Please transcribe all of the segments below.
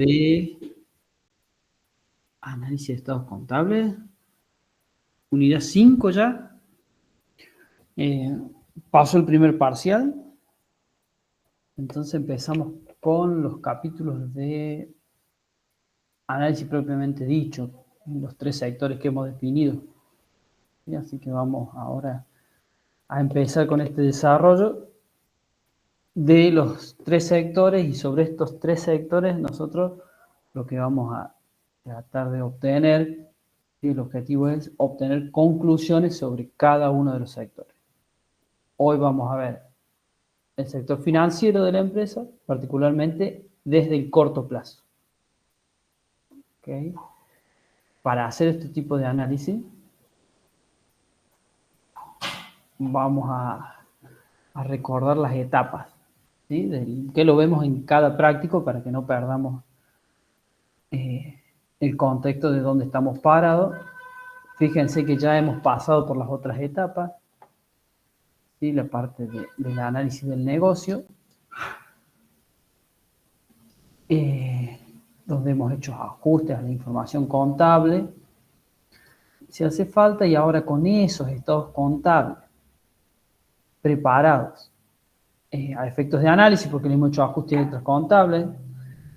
de análisis de estados contables. Unidad 5 ya. Paso el primer parcial. Entonces empezamos con los capítulos de análisis propiamente dicho, los 3 sectores que hemos definido. ¿Sí? Así que vamos ahora a empezar con este desarrollo de los 3 sectores, y sobre estos 3 sectores nosotros lo que vamos a tratar de obtener, ¿sí? El objetivo es obtener conclusiones sobre cada uno de los sectores. Hoy vamos a ver el sector financiero de la empresa, particularmente desde el corto plazo. ¿Okay? Para hacer este tipo de análisis vamos a recordar las etapas, ¿sí? Que lo vemos en cada práctico para que no perdamos el contexto de dónde estamos parados. Fíjense que ya hemos pasado por las otras etapas, ¿sí? La parte del análisis del negocio, donde hemos hecho ajustes a la información contable, si hace falta, y ahora con esos estados contables preparados a efectos de análisis, porque le hemos hecho ajustes extras contables,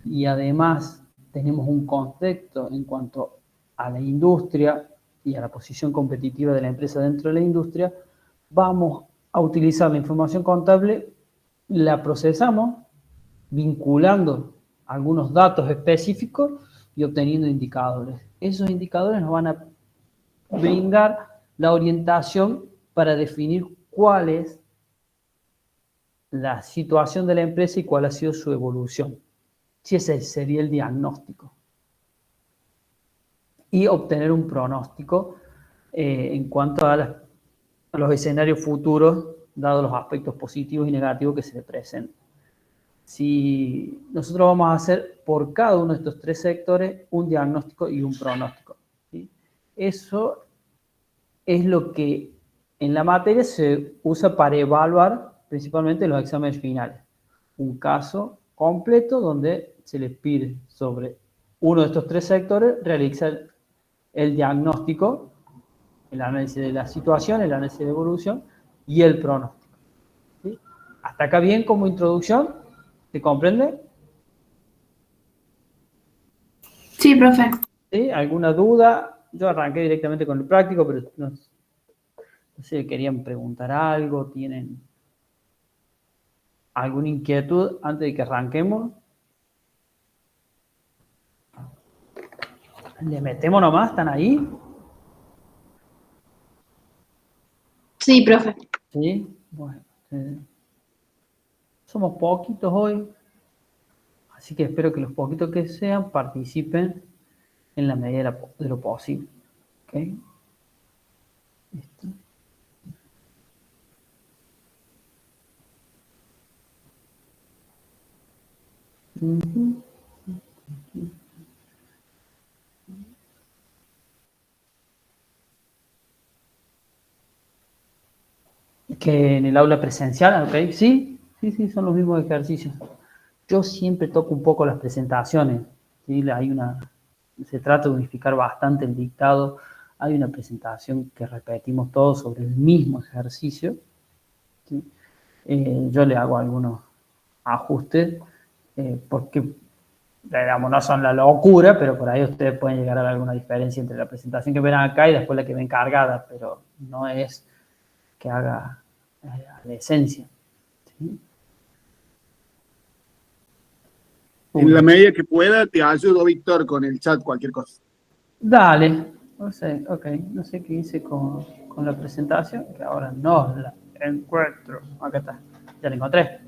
y además tenemos un contexto en cuanto a la industria y a la posición competitiva de la empresa dentro de la industria, vamos a utilizar la información contable, la procesamos, vinculando algunos datos específicos y obteniendo indicadores. Esos indicadores nos van a brindar la orientación para definir cuál es la situación de la empresa y cuál ha sido su evolución. Si ese sería el diagnóstico. Y obtener un pronóstico en cuanto a los escenarios futuros, dados los aspectos positivos y negativos que se le presentan. Si nosotros vamos a hacer por cada uno de estos 3 sectores un diagnóstico y un pronóstico, ¿sí? Eso es lo que en la materia se usa para evaluar principalmente los exámenes finales. Un caso completo donde se les pide sobre uno de estos 3 sectores realizar el diagnóstico, el análisis de la situación, el análisis de evolución y el pronóstico. ¿Sí? Hasta acá bien como introducción, ¿se comprende? Sí, profe. ¿Sí? ¿Alguna duda? Yo arranqué directamente con el práctico, pero no sé, querían preguntar algo, tienen alguna inquietud antes de que arranquemos. ¿Le metemos nomás? ¿Están ahí? Sí, profe. Sí, bueno. Somos poquitos hoy, así que espero que los poquitos que sean participen en la medida de lo posible. ¿Ok? Listo. Que en el aula presencial, ¿ok? Sí, son los mismos ejercicios. Yo siempre toco un poco las presentaciones, ¿sí? Se trata de unificar bastante el dictado. Hay una presentación que repetimos todos sobre el mismo ejercicio, ¿sí? Yo le hago algunos ajustes porque, digamos, no son la locura, pero por ahí ustedes pueden llegar a ver alguna diferencia entre la presentación que ven acá y después la que ven cargada, pero no es que haga a la esencia. ¿Sí? En la medida que pueda, te ayudo, Víctor, con el chat, cualquier cosa. Dale, no sé, ok, no sé qué hice con la presentación, que ahora no la encuentro. Acá está, ya la encontré.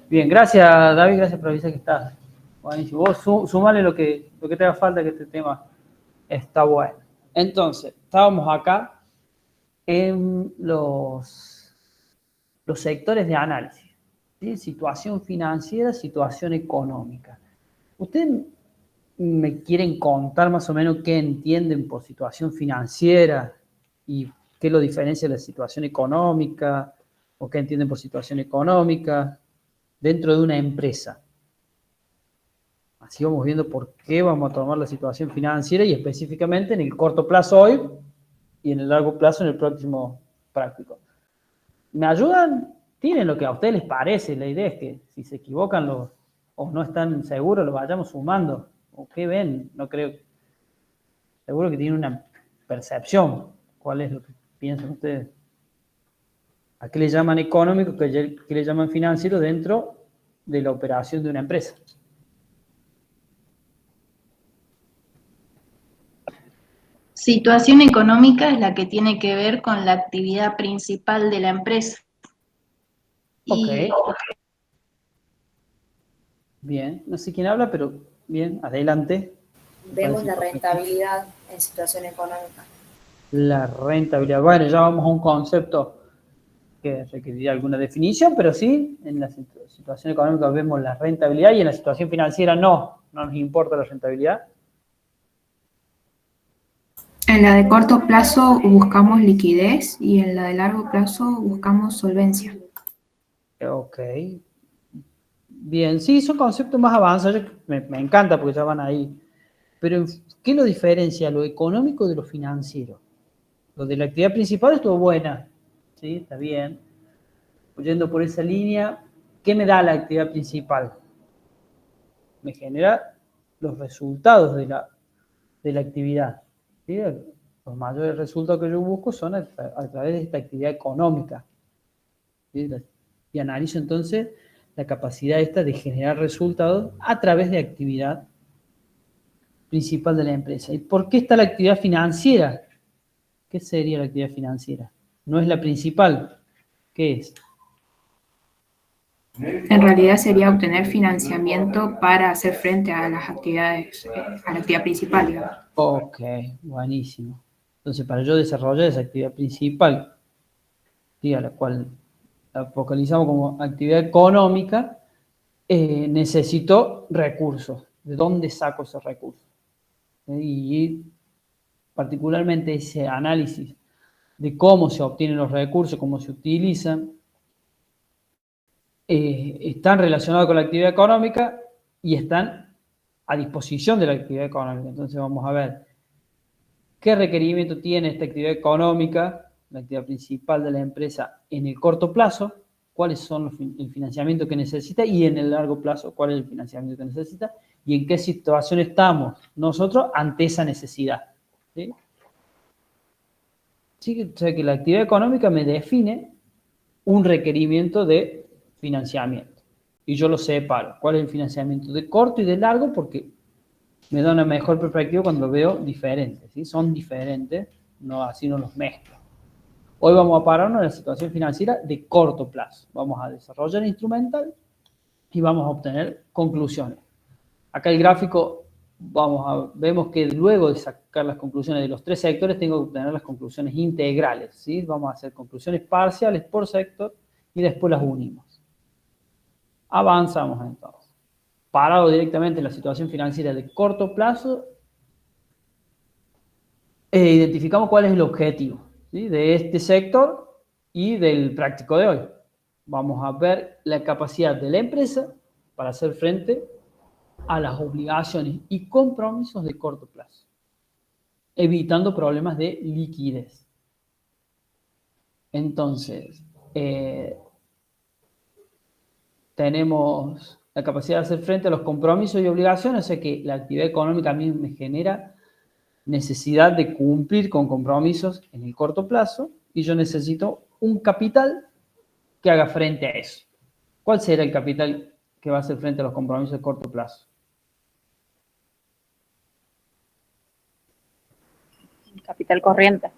Bien, gracias David, gracias por avisar que estás. Buenísimo. Vos sumale lo que te haga falta, que este tema está bueno. Entonces, estábamos acá en los sectores de análisis, ¿sí? Situación financiera, situación económica. ¿Ustedes me quieren contar más o menos qué entienden por situación financiera y qué lo diferencia de la situación económica, o qué entienden por situación económica dentro de una empresa? así vamos viendo por qué vamos a tomar la situación financiera y específicamente en el corto plazo hoy y en el largo plazo en el próximo práctico. ¿Me ayudan? Tienen lo que a ustedes les parece. La idea es que si se equivocan o no están seguros, lo vayamos sumando. ¿O qué ven? No creo. Seguro que tienen una percepción. ¿Cuál es lo que piensan ustedes? ¿A qué le llaman económico? ¿Qué le llaman financiero dentro de la operación de una empresa? Situación económica es la que tiene que ver con la actividad principal de la empresa. Ok, Y bien. No sé quién habla, pero bien, adelante. Vemos la rentabilidad en situación económica. La rentabilidad. Bueno, ya vamos a un concepto que requeriría alguna definición, pero sí, en la situación económica vemos la rentabilidad y en la situación financiera no nos importa la rentabilidad. En la de corto plazo buscamos liquidez y en la de largo plazo buscamos solvencia. Ok. Bien, sí, son conceptos más avanzados, me encanta porque ya van ahí. Pero, ¿qué lo diferencia lo económico de lo financiero? Lo de la actividad principal estuvo buena, ¿sí? Está bien. Yendo por esa línea, ¿qué me da la actividad principal? Me genera los resultados de la actividad, ¿sí? Los mayores resultados que yo busco son a través de esta actividad económica, ¿sí? Y analizo entonces la capacidad esta de generar resultados a través de actividad principal de la empresa. ¿Y por qué está la actividad financiera? ¿Qué sería la actividad financiera? No es la principal. ¿Qué es? En realidad sería obtener financiamiento para hacer frente a las actividades, a la actividad principal, digamos. Ok, buenísimo. Entonces, para yo desarrollar esa actividad principal, ¿sí? A la cual la focalizamos como actividad económica, necesito recursos. ¿De dónde saco esos recursos? Y particularmente ese análisis de cómo se obtienen los recursos, cómo se utilizan, están relacionados con la actividad económica y están a disposición de la actividad económica. Entonces vamos a ver qué requerimiento tiene esta actividad económica, la actividad principal de la empresa en el corto plazo, cuáles son el financiamiento que necesita y en el largo plazo cuál es el financiamiento que necesita y en qué situación estamos nosotros ante esa necesidad. ¿Sí? Sí, o sea que la actividad económica me define un requerimiento de financiamiento. Y yo lo separo. ¿Cuál es el financiamiento de corto y de largo? Porque me da una mejor perspectiva cuando lo veo diferentes. ¿Sí? Son diferentes, no, así no los mezclo. Hoy vamos a pararnos en la situación financiera de corto plazo. Vamos a desarrollar el instrumental y vamos a obtener conclusiones. Acá el gráfico, vemos que luego de sacar las conclusiones de los tres sectores, tengo que obtener las conclusiones integrales. ¿Sí? Vamos a hacer conclusiones parciales por sector y después las unimos. Avanzamos entonces. Parado directamente en la situación financiera de corto plazo, identificamos cuál es el objetivo, ¿sí? De este sector y del práctico de hoy. Vamos a ver la capacidad de la empresa para hacer frente a las obligaciones y compromisos de corto plazo, evitando problemas de liquidez. Entonces, tenemos la capacidad de hacer frente a los compromisos y obligaciones, o sea que la actividad económica a mí me genera necesidad de cumplir con compromisos en el corto plazo y yo necesito un capital que haga frente a eso. ¿Cuál será el capital que va a hacer frente a los compromisos de corto plazo? Capital corriente.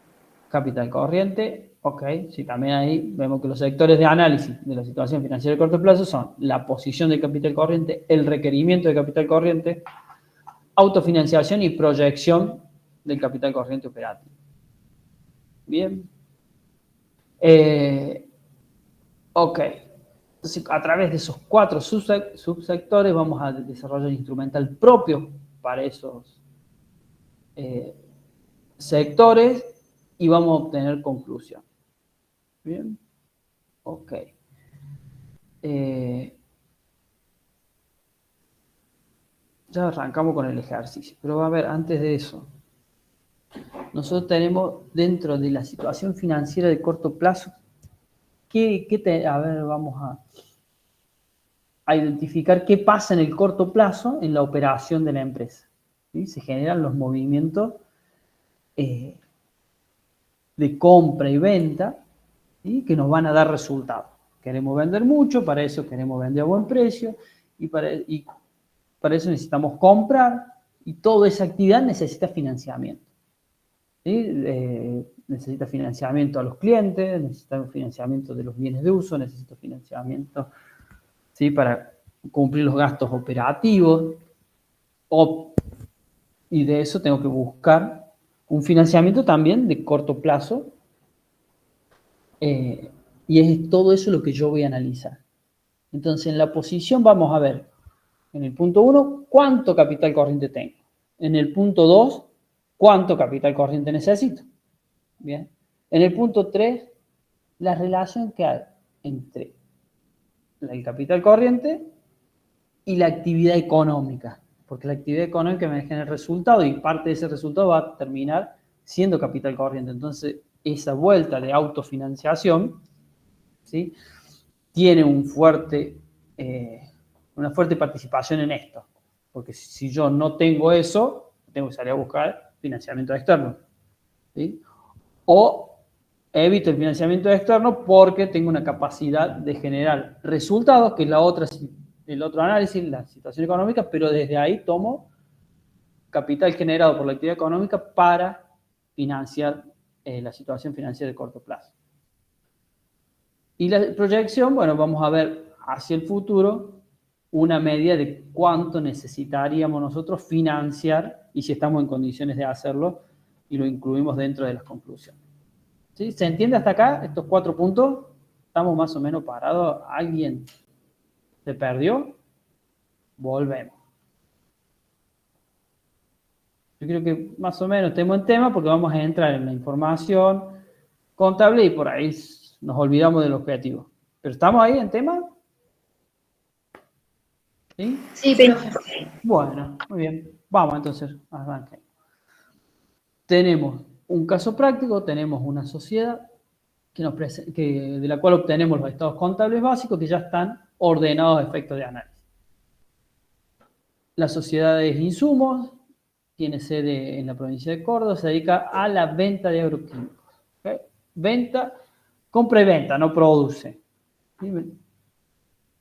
Capital corriente, ok, sí, también ahí vemos que los sectores de análisis de la situación financiera de corto plazo son la posición del capital corriente, el requerimiento de capital corriente, autofinanciación y proyección del capital corriente operativo. Bien. Ok. Entonces, a través de esos cuatro subsectores vamos a desarrollar un instrumental propio para esos sectores y vamos a obtener conclusión. Bien. Ok. ya arrancamos con el ejercicio, pero a ver, antes de eso, nosotros tenemos dentro de la situación financiera de corto plazo, a ver, vamos a identificar qué pasa en el corto plazo en la operación de la empresa. ¿Sí? Se generan los movimientos de compra y venta, ¿sí? Que nos van a dar resultados. Queremos vender mucho, para eso queremos vender a buen precio, y para eso necesitamos comprar, y toda esa actividad necesita financiamiento. ¿Sí? Necesita financiamiento a los clientes, necesita financiamiento de los bienes de uso, necesita financiamiento, ¿sí? Para cumplir los gastos operativos, y de eso tengo que buscar un financiamiento también de corto plazo, y es todo eso lo que yo voy a analizar. Entonces, en la posición vamos a ver, en el punto 1, cuánto capital corriente tengo. En el punto 2, cuánto capital corriente necesito. Bien. En el punto 3, la relación que hay entre el capital corriente y la actividad económica. Porque la actividad económica me genera el resultado y parte de ese resultado va a terminar siendo capital corriente. Entonces, esa vuelta de autofinanciación, ¿sí? Tiene una fuerte participación en esto. Porque si yo no tengo eso, tengo que salir a buscar financiamiento externo. ¿Sí? O evito el financiamiento externo porque tengo una capacidad de generar resultados, que es el otro análisis, la situación económica, pero desde ahí tomo capital generado por la actividad económica para financiar la situación financiera de corto plazo. Y la proyección, bueno, vamos a ver hacia el futuro una medida de cuánto necesitaríamos nosotros financiar y si estamos en condiciones de hacerlo, y lo incluimos dentro de las conclusiones. ¿Sí? ¿Se entiende hasta acá estos 4 puntos? ¿Estamos más o menos parados? ¿Alguien se perdió? Volvemos. Yo creo que más o menos estemos en tema porque vamos a entrar en la información contable y por ahí nos olvidamos del objetivo. ¿Pero estamos ahí en tema? ¿Sí? Sí, profe. Bueno, muy bien. Vamos entonces, arranque. Tenemos un caso práctico, tenemos una sociedad de la cual obtenemos los estados contables básicos que ya están ordenados a efectos de análisis. La sociedad es Insumos, tiene sede en la provincia de Córdoba, se dedica a la venta de agroquímicos. ¿Okay? Compra y venta, no produce.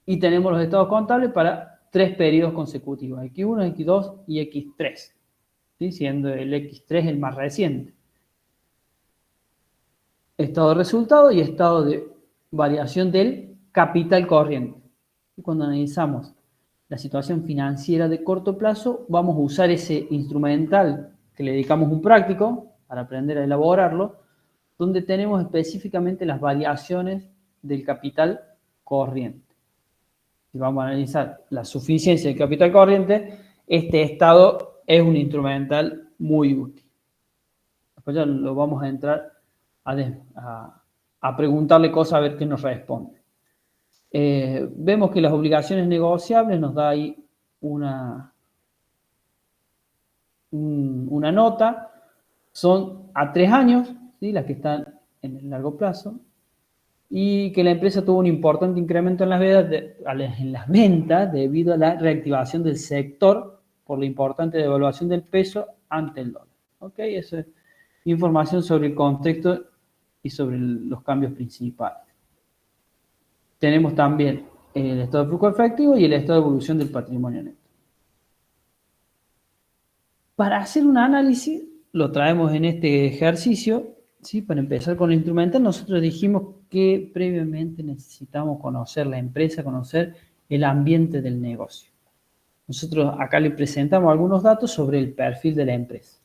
Y tenemos los estados contables para 3 periodos consecutivos, X1, X2 y X3, ¿sí? Siendo el X3 el más reciente. Estado de resultado y estado de variación del capital corriente. Y cuando analizamos la situación financiera de corto plazo, vamos a usar ese instrumental que le dedicamos un práctico para aprender a elaborarlo, donde tenemos específicamente las variaciones del capital corriente. Si vamos a analizar la suficiencia del capital corriente, este estado es un instrumental muy útil. Después ya lo vamos a entrar a preguntarle cosas a ver qué nos responde. Vemos que las obligaciones negociables nos da ahí una nota, son a 3 años, ¿sí? Las que están en el largo plazo, y que la empresa tuvo un importante incremento en las ventas debido a la reactivación del sector por la importante devaluación del peso ante el dólar. ¿Ok? Eso es información sobre el contexto y sobre los cambios principales. Tenemos también el estado de flujo efectivo y el estado de evolución del patrimonio neto. Para hacer un análisis, lo traemos en este ejercicio, ¿sí? Para empezar con el instrumental, nosotros dijimos que previamente necesitamos conocer la empresa, conocer el ambiente del negocio. Nosotros acá le presentamos algunos datos sobre el perfil de la empresa.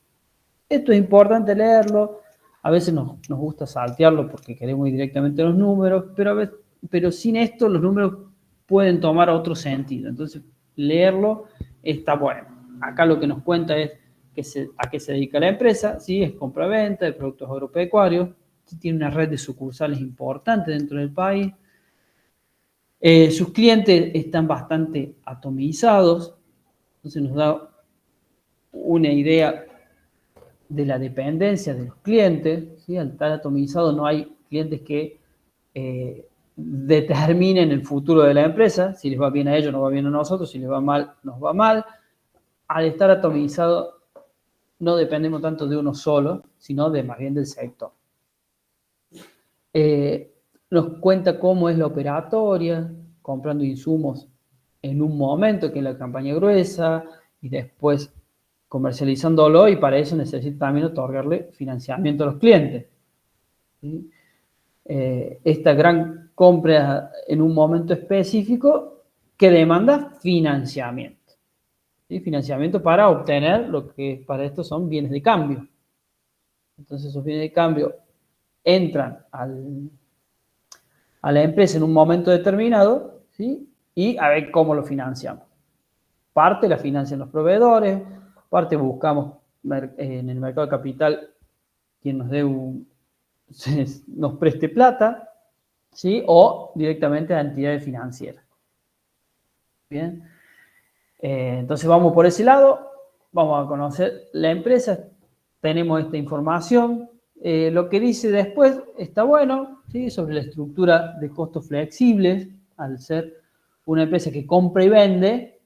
Esto es importante leerlo, a veces nos gusta saltearlo porque queremos ir directamente a los números, pero sin esto los números pueden tomar otro sentido. Entonces, leerlo está bueno. Acá lo que nos cuenta es a qué se dedica la empresa, ¿sí? Es compra-venta de productos agropecuarios, tiene una red de sucursales importante dentro del país. Sus clientes están bastante atomizados, Entonces nos da una idea de la dependencia de los clientes, ¿sí? Al estar atomizado no hay clientes que determinen el futuro de la empresa, si les va bien a ellos, nos va bien a nosotros, si les va mal, nos va mal. Al estar atomizado no dependemos tanto de uno solo, sino más bien del sector. Nos cuenta cómo es la operatoria, comprando insumos en un momento, que es la campaña gruesa, y después comercializándolo, y para eso necesita también otorgarle financiamiento a los clientes. ¿Sí? Esta gran compra en un momento específico que demanda financiamiento. ¿Sí? Financiamiento para obtener lo que para esto son bienes de cambio. Entonces esos bienes de cambio entran a la empresa en un momento determinado, ¿sí? Y a ver cómo lo financiamos. Parte la financian los proveedores, parte buscamos en el mercado de capital quien nos nos preste plata, ¿sí? O directamente a entidades financieras. Bien. Entonces vamos por ese lado, vamos a conocer la empresa, tenemos esta información. Lo que dice después está bueno, ¿sí? Sobre la estructura de costos flexibles, al ser una empresa que compra y vende,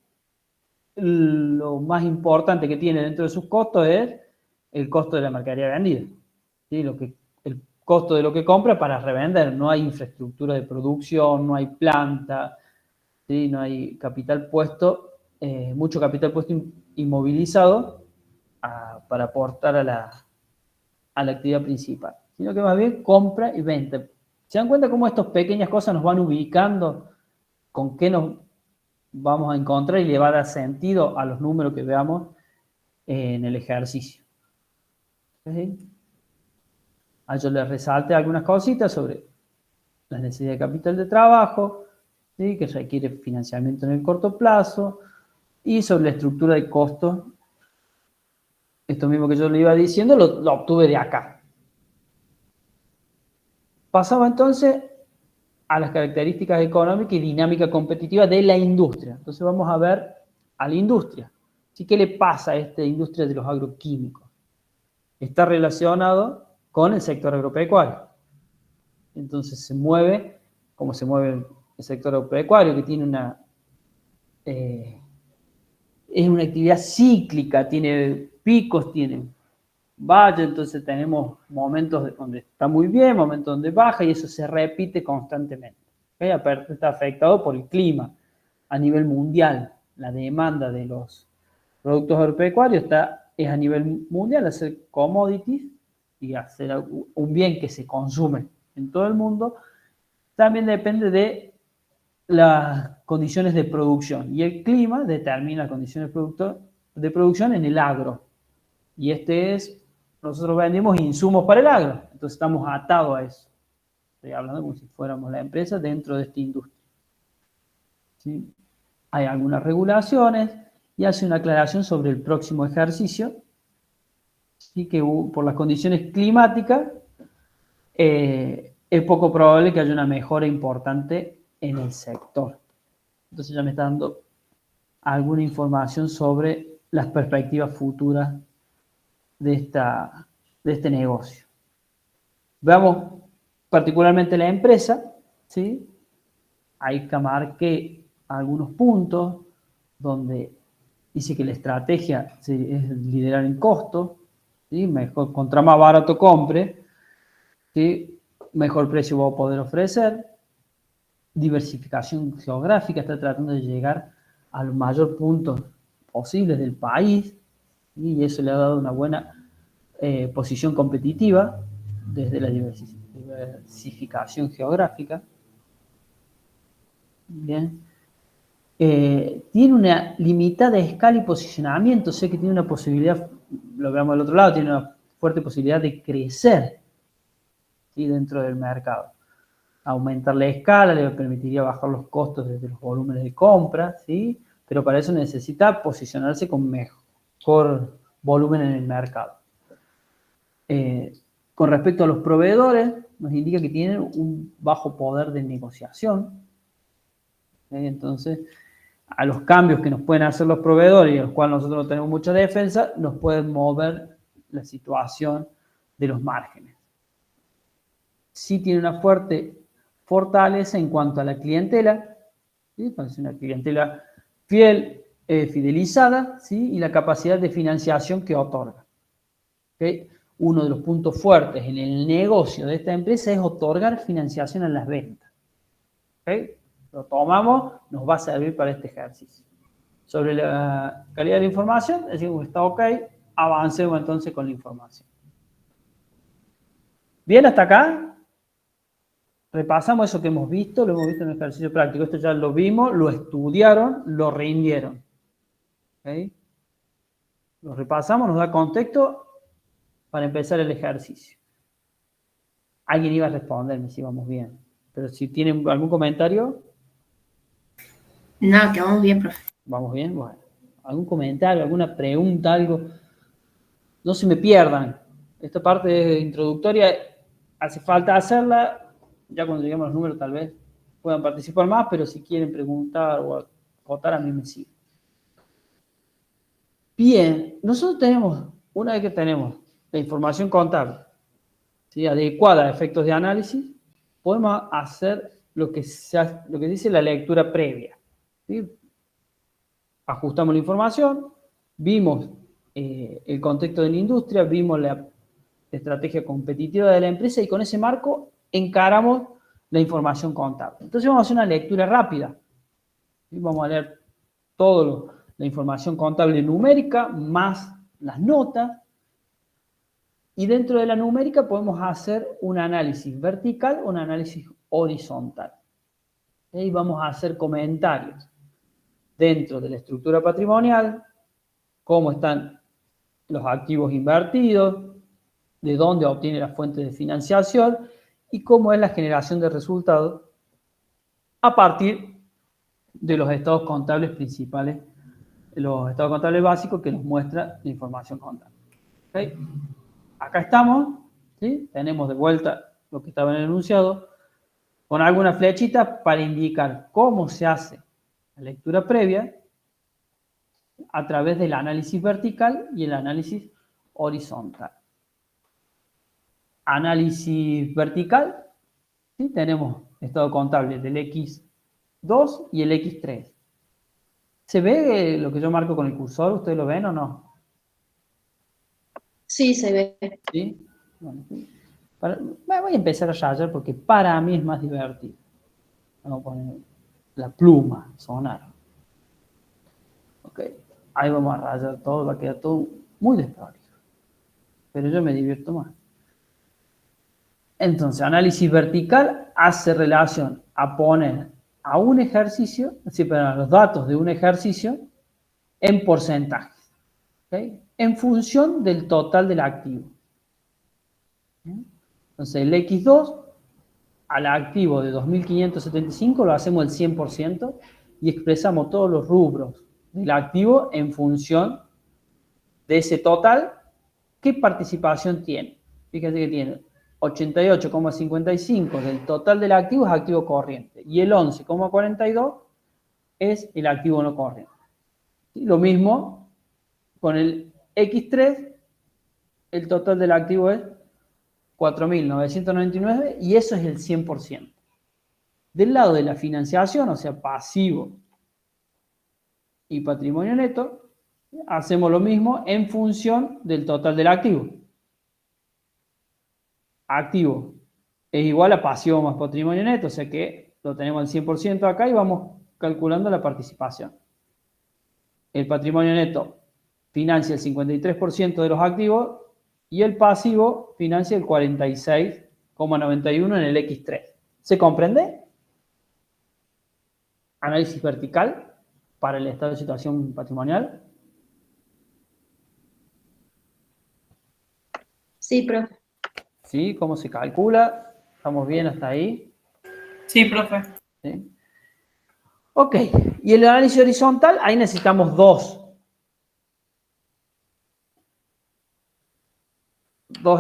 lo más importante que tiene dentro de sus costos es el costo de la mercadería vendida, ¿sí? El costo de lo que compra para revender. No hay infraestructura de producción, no hay planta, ¿sí? No hay capital puesto, mucho capital puesto inmovilizado para aportar a la actividad principal, sino que más bien compra y venta. ¿Se dan cuenta cómo estas pequeñas cosas nos van ubicando con qué nos vamos a encontrar y le va a dar sentido a los números que veamos en el ejercicio? ¿Sí? Yo les resalté algunas cositas sobre la necesidad de capital de trabajo, ¿sí? Que requiere financiamiento en el corto plazo, y sobre la estructura de costos. Esto mismo que yo le iba diciendo lo obtuve de acá. Pasaba entonces a las características económicas y dinámica competitiva de la industria. Entonces vamos a ver a la industria. ¿Sí? ¿Qué le pasa a esta industria de los agroquímicos? Está relacionado con el sector agropecuario. Entonces se mueve como se mueve el sector agropecuario, que tiene es una actividad cíclica, tiene picos, tiene valles, entonces tenemos momentos donde está muy bien, momentos donde baja, y eso se repite constantemente. ¿Okay? Aparte está afectado por el clima a nivel mundial. La demanda de los productos agropecuarios es a nivel mundial, hacer commodities y hacer un bien que se consume en todo el mundo, también depende de las condiciones de producción, y el clima determina las condiciones de producción en el agro, y nosotros vendemos insumos para el agro, entonces estamos atados a eso. Estoy hablando como si fuéramos la empresa dentro de esta industria. ¿Sí? Hay algunas regulaciones y hace una aclaración sobre el próximo ejercicio, ¿sí? Que por las condiciones climáticas es poco probable que haya una mejora importante en el sector. Entonces ya me está dando alguna información sobre las perspectivas futuras de este negocio. Veamos particularmente la empresa, ¿sí? Ahí que marqué algunos puntos donde dice que la estrategia es liderar en costos, ¿sí? Mejor, contra más barato compre, ¿sí? Mejor precio va a poder ofrecer. Diversificación geográfica, está tratando de llegar a los mayores puntos posibles del país, y eso le ha dado una buena posición competitiva desde la diversificación geográfica. Bien. Tiene una limitada escala y posicionamiento, sé que tiene una posibilidad, lo veamos del otro lado, tiene una fuerte posibilidad de crecer, ¿sí? Dentro del mercado. Aumentar la escala le permitiría bajar los costos desde los volúmenes de compra, ¿sí? Pero para eso necesita posicionarse con mejor volumen en el mercado. Con respecto a los proveedores, nos indica que tienen un bajo poder de negociación. Entonces, a los cambios que nos pueden hacer los proveedores y a los cuales nosotros no tenemos mucha defensa, nos pueden mover la situación de los márgenes. Sí tiene una fuerte fortaleza en cuanto a la clientela, ¿sí? Es una clientela fiel, fidelizada, ¿sí? Y la capacidad de financiación que otorga. ¿Okay? Uno de los puntos fuertes en el negocio de esta empresa es otorgar financiación en las ventas. ¿Okay? Lo tomamos, nos va a servir para este ejercicio. Sobre la calidad de la información, decimos que está ok, avancemos entonces con la información. Bien, hasta acá. Repasamos eso que hemos visto, lo hemos visto en el ejercicio práctico. Esto ya lo vimos, lo estudiaron, lo rindieron. ¿Okay? Lo repasamos, nos da contexto para empezar el ejercicio. Alguien iba a responderme si vamos bien. Pero si tienen algún comentario. No, que vamos bien, profe. ¿Vamos bien? Bueno. ¿Algún comentario, alguna pregunta, algo? No se me pierdan. Esta parte introductoria hace falta hacerla. Ya cuando lleguemos a los números tal vez puedan participar más, pero si quieren preguntar o votar, a mí me sirve. Bien, nosotros tenemos, una vez que tenemos la información contable, ¿sí? Adecuada a efectos de análisis, podemos hacer lo que dice la lectura previa. ¿Sí? Ajustamos la información, vimos el contexto de la industria, vimos la estrategia competitiva de la empresa y con ese marco encaramos la información contable. Entonces vamos a hacer una lectura rápida. ¿Sí? Vamos a leer toda la información contable numérica más las notas. Y dentro de la numérica podemos hacer un análisis vertical o un análisis horizontal. Y vamos a hacer comentarios dentro de la estructura patrimonial, cómo están los activos invertidos, de dónde obtiene la fuente de financiación y cómo es la generación de resultados a partir de los estados contables principales, los estados contables básicos que nos muestra la información contable. ¿Okay? Acá estamos, ¿sí? Tenemos de vuelta lo que estaba en el enunciado, con algunas flechitas para indicar cómo se hace la lectura previa a través del análisis vertical y el análisis horizontal. Análisis vertical, ¿sí? Tenemos estado contable del X2 y el X3. ¿Se ve lo que yo marco con el cursor? ¿Ustedes lo ven o no? Sí, se ve. ¿Sí? Bueno, voy a empezar a rayar porque para mí es más divertido. Vamos a poner la pluma, sonar. Ok, ahí vamos a rayar todo, va a quedar todo muy desprolijo. Pero yo me divierto más. Entonces, análisis vertical hace relación a poner a un ejercicio, es decir, para los datos de un ejercicio, en porcentajes, ¿okay? En función del total del activo. Entonces, el X2 al activo de 2.575 lo hacemos el 100% y expresamos todos los rubros del activo en función de ese total. ¿Qué participación tiene? Fíjense que tiene 88,55 del total del activo es activo corriente y el 11,42 es el activo no corriente. ¿Sí? Lo mismo con el X3, el total del activo es 4.999 y eso es el 100%. Del lado de la financiación, o sea, pasivo y patrimonio neto, hacemos lo mismo en función del total del activo. Activo es igual a pasivo más patrimonio neto, o sea que lo tenemos al 100% acá y vamos calculando la participación. El patrimonio neto financia el 53% de los activos y el pasivo financia el 46,91 en el X3. ¿Se comprende? Análisis vertical para el estado de situación patrimonial. Sí, profe. ¿Sí? ¿Cómo se calcula? ¿Estamos bien hasta ahí? Sí, profe. ¿Sí? Ok. Y el análisis horizontal, ahí necesitamos dos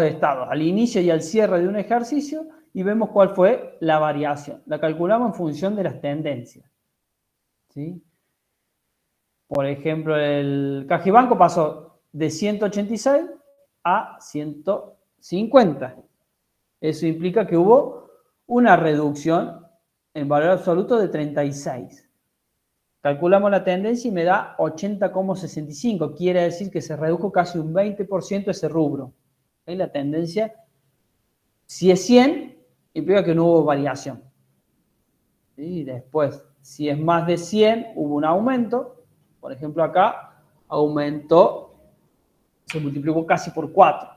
estados, al inicio y al cierre de un ejercicio, y vemos cuál fue la variación. La calculamos en función de las tendencias. ¿Sí? Por ejemplo, el Cajibanco pasó de 186 a 150. Eso implica que hubo una reducción en valor absoluto de 36. Calculamos la tendencia y me da 80,65. Quiere decir que se redujo casi un 20% ese rubro. ¿Sí? La tendencia, si es 100, implica que no hubo variación. ¿Sí? Después, si es más de 100, hubo un aumento. Por ejemplo, acá aumentó, se multiplicó casi por 4.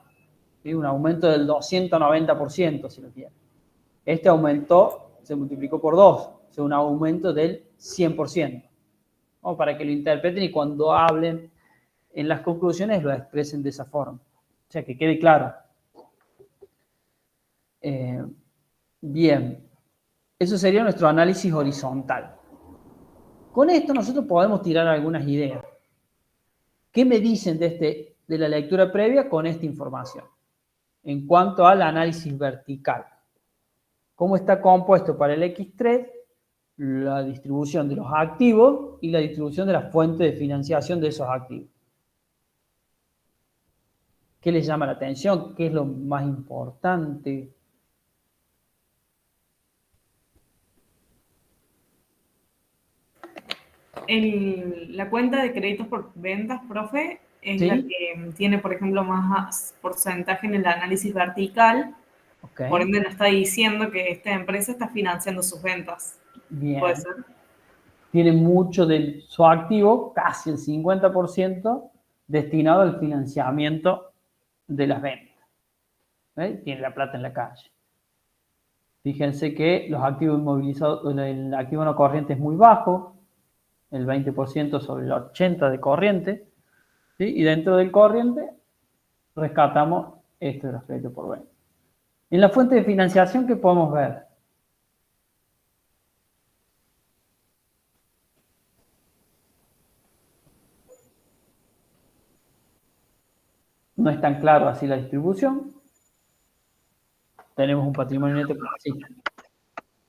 ¿Sí? Un aumento del 290%, si lo quieren. Este aumentó, se multiplicó por 2, o sea, un aumento del 100%. ¿No? Para que lo interpreten y cuando hablen en las conclusiones lo expresen de esa forma. O sea, que quede claro. Bien. Eso sería nuestro análisis horizontal. Con esto nosotros podemos tirar algunas ideas. ¿Qué me dicen de la lectura previa con esta información? En cuanto al análisis vertical. ¿Cómo está compuesto para el X3 la distribución de los activos y la distribución de las fuentes de financiación de esos activos? ¿Qué les llama la atención? ¿Qué es lo más importante? La cuenta de créditos por ventas, profe, es ¿Sí? la que tiene, por ejemplo, más porcentaje en el análisis vertical. Okay. Por ende, nos está diciendo que esta empresa está financiando sus ventas. Bien. ¿Puede ser? Tiene mucho de su activo, casi el 50%, destinado al financiamiento de las ventas. ¿Ves? Tiene la plata en la calle. Fíjense que los activos inmovilizados, el activo no corriente es muy bajo, el 20% sobre el 80% de corriente, ¿sí? Y dentro del corriente rescatamos esto de los créditos por venta. En la fuente de financiación, ¿qué podemos ver? No es tan claro así la distribución. Tenemos un patrimonio neto. Sí.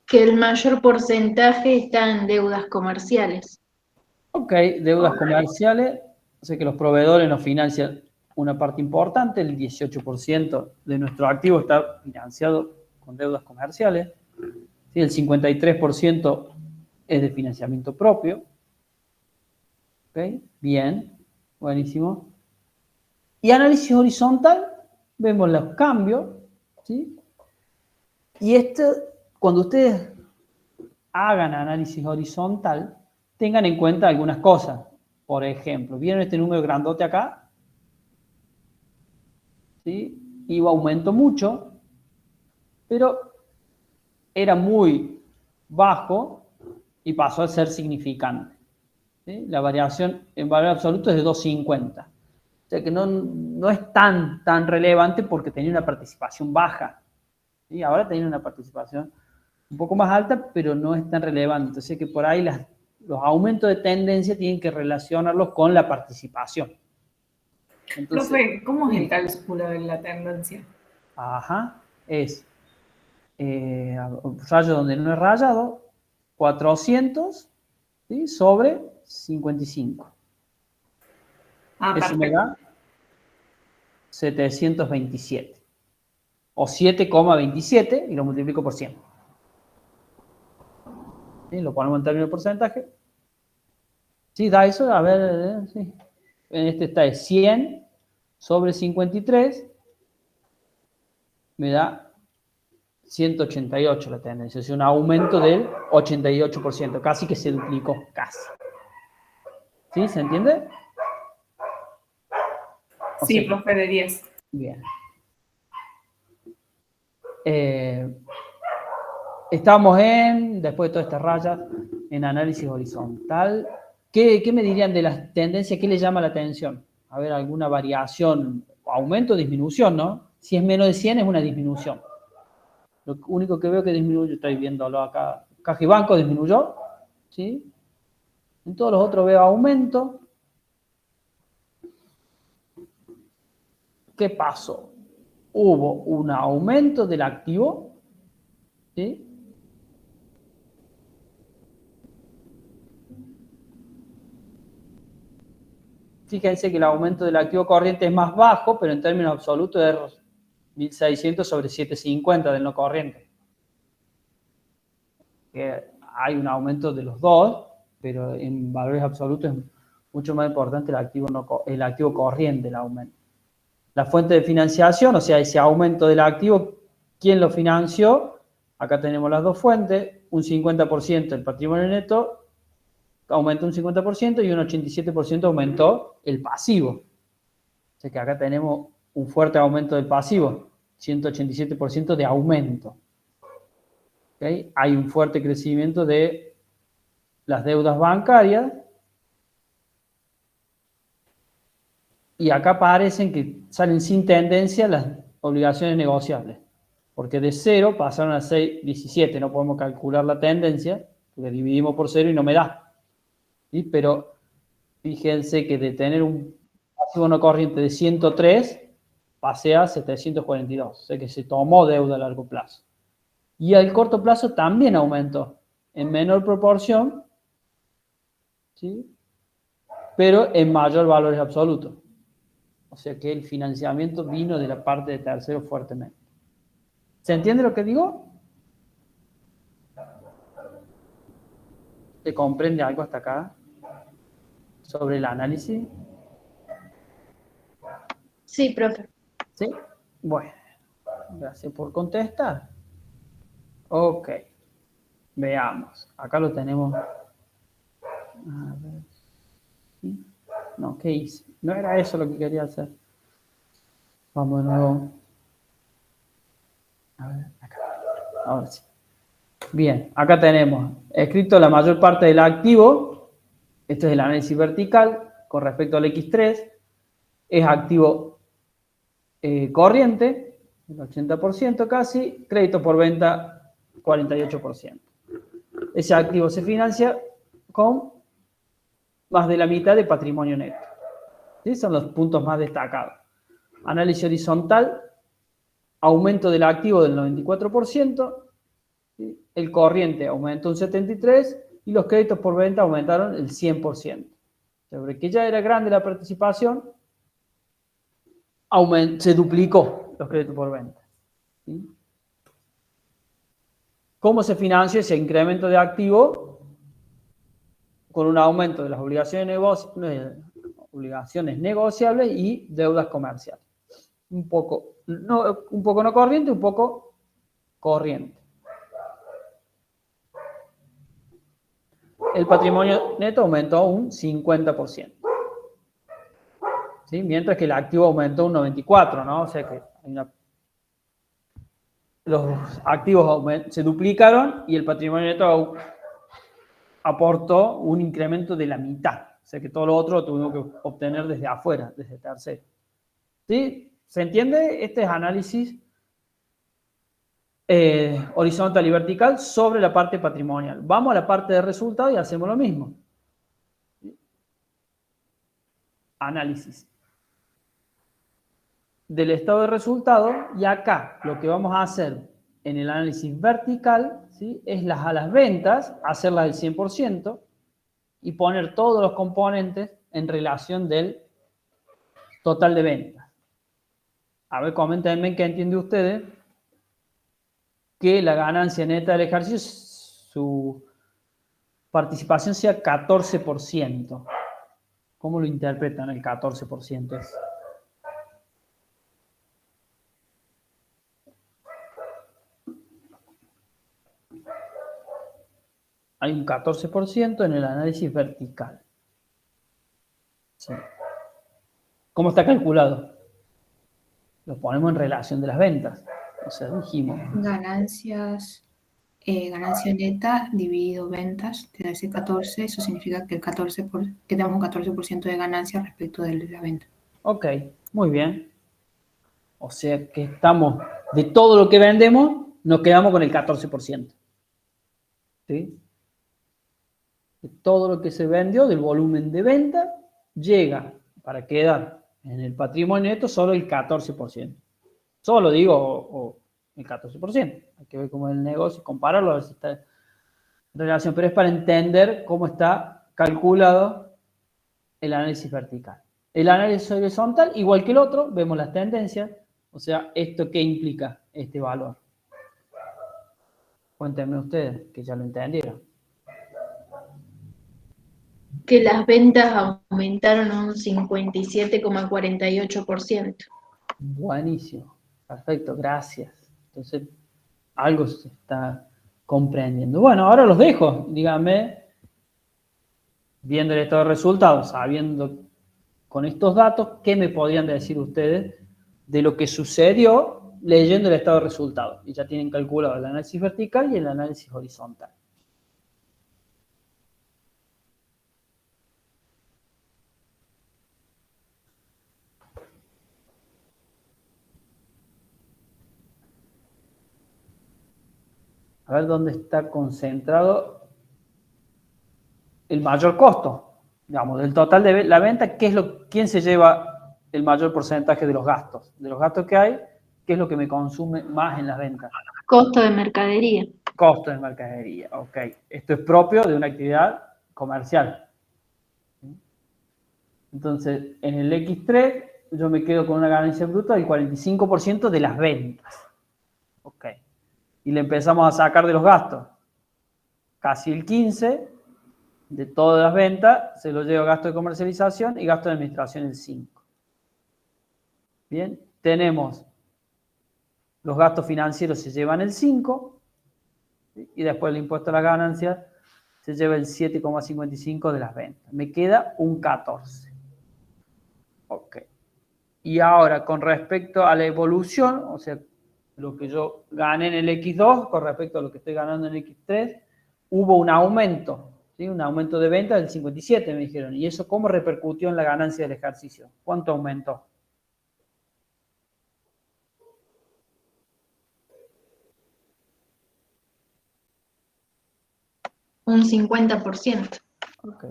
Que el mayor porcentaje está en deudas comerciales. Ok, deudas comerciales. O sea que los proveedores nos financian una parte importante, el 18% de nuestro activo está financiado con deudas comerciales. ¿Sí? El 53% es de financiamiento propio. Ok, bien, buenísimo. Y análisis horizontal, vemos los cambios, ¿sí? Y cuando ustedes hagan análisis horizontal, tengan en cuenta algunas cosas. Por ejemplo, ¿vieron este número grandote acá? ¿Sí? Iba aumentó mucho, pero era muy bajo y pasó a ser significante. ¿Sí? La variación en valor absoluto es de 250. O sea que no es tan relevante porque tenía una participación baja. ¿Sí? Ahora tiene una participación un poco más alta, pero no es tan relevante. Entonces que por ahí los aumentos de tendencia tienen que relacionarlos con la participación. Entonces, profe, ¿cómo es el cálculo de la tendencia? Ajá, es rayo donde no es rayado, 400, ¿sí? Sobre 55. Eso me da 727. O 7,27 y lo multiplico por 100. ¿Sí? Lo ponemos en términos de porcentaje. ¿Sí da eso? A ver, sí. En este está de 100 sobre 53. Me da 188 la tendencia. Es un aumento del 88%. Casi que se duplicó. Casi. ¿Sí? ¿Se entiende? Sí, profe, de 10. Bien. Estamos después de todas estas rayas, en análisis horizontal. ¿Qué me dirían de las tendencias? ¿Qué les llama la atención? A ver, alguna variación, aumento o disminución, ¿no? Si es menos de 100 es una disminución. Lo único que veo que disminuye, estoy viéndolo acá, Cajibanco disminuyó, ¿sí? En todos los otros veo aumento. ¿Qué pasó? Hubo un aumento del activo, ¿sí? fíjense que el aumento del activo corriente es más bajo, pero en términos absolutos es 1.600 sobre 750 del no corriente. Que hay un aumento de los dos, pero en valores absolutos es mucho más importante el activo corriente, el aumento. La fuente de financiación, o sea, ese aumento del activo, ¿quién lo financió? Acá tenemos las dos fuentes, un 50% del patrimonio neto aumentó un 50% y un 87% aumentó el pasivo. O sea que acá tenemos un fuerte aumento del pasivo, 187% de aumento. ¿Okay? Hay un fuerte crecimiento de las deudas bancarias y acá parecen que salen sin tendencia las obligaciones negociables, porque de 0 pasaron a 6,17, no podemos calcular la tendencia, porque dividimos por 0 y no me da. ¿Sí? Pero fíjense que de tener un pasivo no corriente de 103, pasé a 742, o sea que se tomó deuda a largo plazo. Y al corto plazo también aumentó, en menor proporción, ¿sí? Pero en mayor valores absolutos. O sea que el financiamiento vino de la parte de tercero fuertemente. ¿Se entiende lo que digo? ¿Se comprende algo hasta acá sobre el análisis? Sí, profe. ¿Sí? Bueno, gracias por contestar. Ok, veamos. Acá lo tenemos. A ver. ¿Sí? No, ¿qué hice? No era eso lo que quería hacer. Vamos de nuevo. A ver, acá. Ahora sí. Bien, acá tenemos escrito la mayor parte del activo. Este es el análisis vertical con respecto al X3. Es activo corriente, el 80% casi. Crédito por venta, 48%. Ese activo se financia con más de la mitad de patrimonio neto. ¿Sí? Son los puntos más destacados. Análisis horizontal, aumento del activo del 94%, ¿sí? El corriente aumentó un 73% y los créditos por venta aumentaron el 100%. Sobre que ya era grande la participación, se duplicó los créditos por venta. ¿Sí? ¿Cómo se financió ese incremento de activo? Con un aumento de las obligaciones negociables y deudas comerciales. Un poco no corriente, un poco corriente. El patrimonio neto aumentó un 50%. ¿Sí? Mientras que el activo aumentó un 94%, ¿no? O sea que los activos se duplicaron y el patrimonio neto aportó un incremento de la mitad. O sea que todo lo otro lo tuvimos que obtener desde afuera, desde tercero. ¿Sí? ¿Se entiende? Este es análisis horizontal y vertical sobre la parte patrimonial. Vamos a la parte de resultados y hacemos lo mismo. ¿Sí? Análisis del estado de resultado, y acá lo que vamos a hacer en el análisis vertical, ¿sí? Es a las ventas, hacerlas del 100% y poner todos los componentes en relación del total de ventas. A ver, coméntenme qué entiende ustedes que la ganancia neta del ejercicio, su participación sea 14%. ¿Cómo lo interpretan el 14%? Hay un 14% en el análisis vertical. Sí. ¿Cómo está calculado? Lo ponemos en relación de las ventas. O sea, dijimos. Ganancia neta dividido ventas, te da ese 14, eso significa que que tenemos un 14% de ganancia respecto de la venta. Ok, muy bien. O sea que estamos, de todo lo que vendemos, nos quedamos con el 14%. ¿Sí? De todo lo que se vendió, del volumen de venta, llega para quedar en el patrimonio neto solo el 14%. Solo digo, o el 14%. Hay que ver cómo es el negocio, compararlo, a ver si está en relación. Pero es para entender cómo está calculado el análisis vertical. El análisis horizontal, igual que el otro, vemos las tendencias. O sea, ¿esto qué implica este valor? Cuéntenme ustedes, que ya lo entendieron. Que las ventas aumentaron un 57,48%. Buenísimo. Perfecto, gracias. Entonces, algo se está comprendiendo. Bueno, ahora los dejo. Díganme, viendo el estado de resultados, sabiendo con estos datos, ¿qué me podrían decir ustedes de lo que sucedió leyendo el estado de resultados? Y ya tienen calculado el análisis vertical y el análisis horizontal. A ver dónde está concentrado el mayor costo. Digamos, del total de la venta, ¿quién se lleva el mayor porcentaje de los gastos? De los gastos que hay, ¿qué es lo que me consume más en las ventas? Costo de mercadería. Costo de mercadería, ok. Esto es propio de una actividad comercial. Entonces, en el X3, yo me quedo con una ganancia bruta del 45% de las ventas. Ok. Y le empezamos a sacar de los gastos. Casi el 15% de todas las ventas se lo lleva gasto de comercialización y gasto de administración el 5%. Bien, tenemos los gastos financieros se llevan el 5%, y después el impuesto a las ganancias se lleva el 7,55% de las ventas. Me queda un 14%. Ok. Y ahora, con respecto a la evolución, o sea, lo que yo gané en el X2 con respecto a lo que estoy ganando en el X3, hubo un aumento, ¿sí? Un aumento de venta del 57%, me dijeron. ¿Y eso cómo repercutió en la ganancia del ejercicio? ¿Cuánto aumentó? Un 50%. Ok.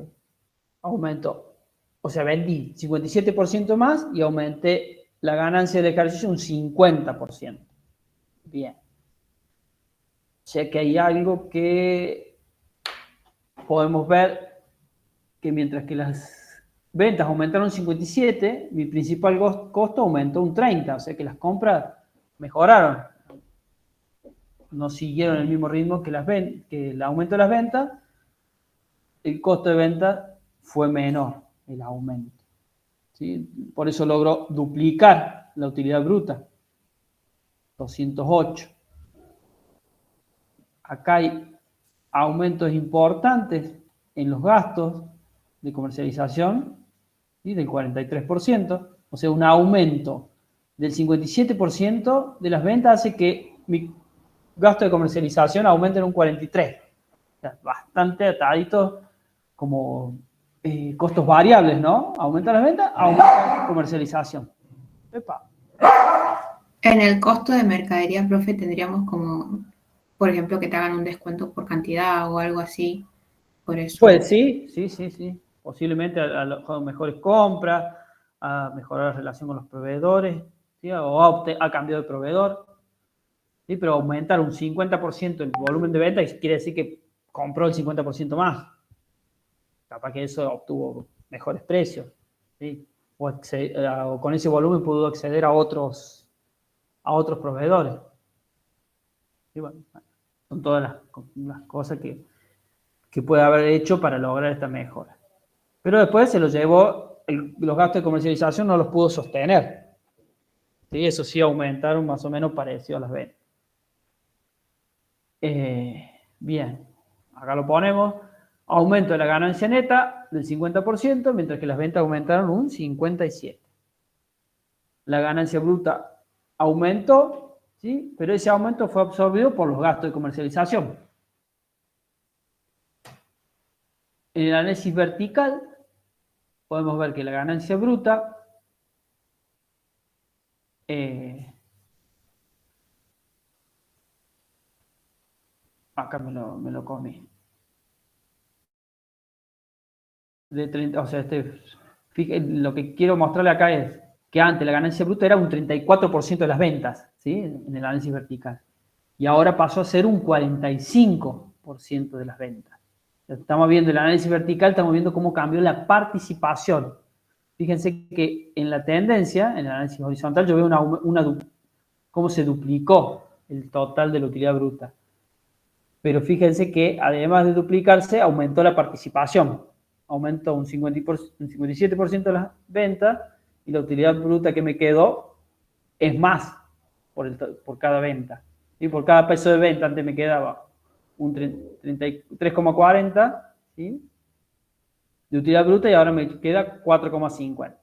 Aumentó. O sea, vendí 57% más y aumenté la ganancia del ejercicio un 50%. Bien. O sea que hay algo que podemos ver que mientras que las ventas aumentaron un 57%, mi principal costo aumentó un 30%. O sea que las compras mejoraron. No siguieron el mismo ritmo que el aumento de las ventas. El costo de venta fue menor, el aumento. ¿Sí? Por eso logró duplicar la utilidad bruta. 208. Acá hay aumentos importantes en los gastos de comercialización, ¿sí? Del 43%. O sea, un aumento del 57% de las ventas hace que mi gasto de comercialización aumente en un 43%. O sea, bastante atadito como costos variables, ¿no? Aumenta las ventas, aumenta la comercialización. Epa. En el costo de mercadería, profe, tendríamos como, por ejemplo, que te hagan un descuento por cantidad o algo así. Por eso. Pues sí. Posiblemente a mejores compras, a mejorar la relación con los proveedores, ¿sí? O a cambio de proveedor. ¿Sí? Pero aumentar un 50% el volumen de venta quiere decir que compró el 50% más. Capaz que eso obtuvo mejores precios, ¿sí? O con ese volumen pudo acceder a otros proveedores. Y bueno, son todas las cosas que puede haber hecho para lograr esta mejora. Pero después se lo llevó, los gastos de comercialización no los pudo sostener. ¿Sí? Eso sí aumentaron más o menos parecido a las ventas. Bien, acá lo ponemos. Aumento de la ganancia neta del 50%, mientras que las ventas aumentaron un 57%. La ganancia bruta aumentó, ¿sí? Pero ese aumento fue absorbido por los gastos de comercialización. En el análisis vertical podemos ver que la ganancia bruta acá me lo comí. De 30, o sea, lo que quiero mostrarle acá es que antes la ganancia bruta era un 34% de las ventas, ¿sí? En el análisis vertical. Y ahora pasó a ser un 45% de las ventas. Estamos viendo el análisis vertical, estamos viendo cómo cambió la participación, ¿sí? Fíjense que en la tendencia, en el análisis horizontal, yo veo cómo se duplicó el total de la utilidad bruta. Pero fíjense que además de duplicarse, aumentó la participación. Aumentó un 57% de las ventas y la utilidad bruta que me quedó es más por cada venta. ¿Sí? Por cada peso de venta antes me quedaba un 33,40, ¿sí? de utilidad bruta y ahora me queda 4,50.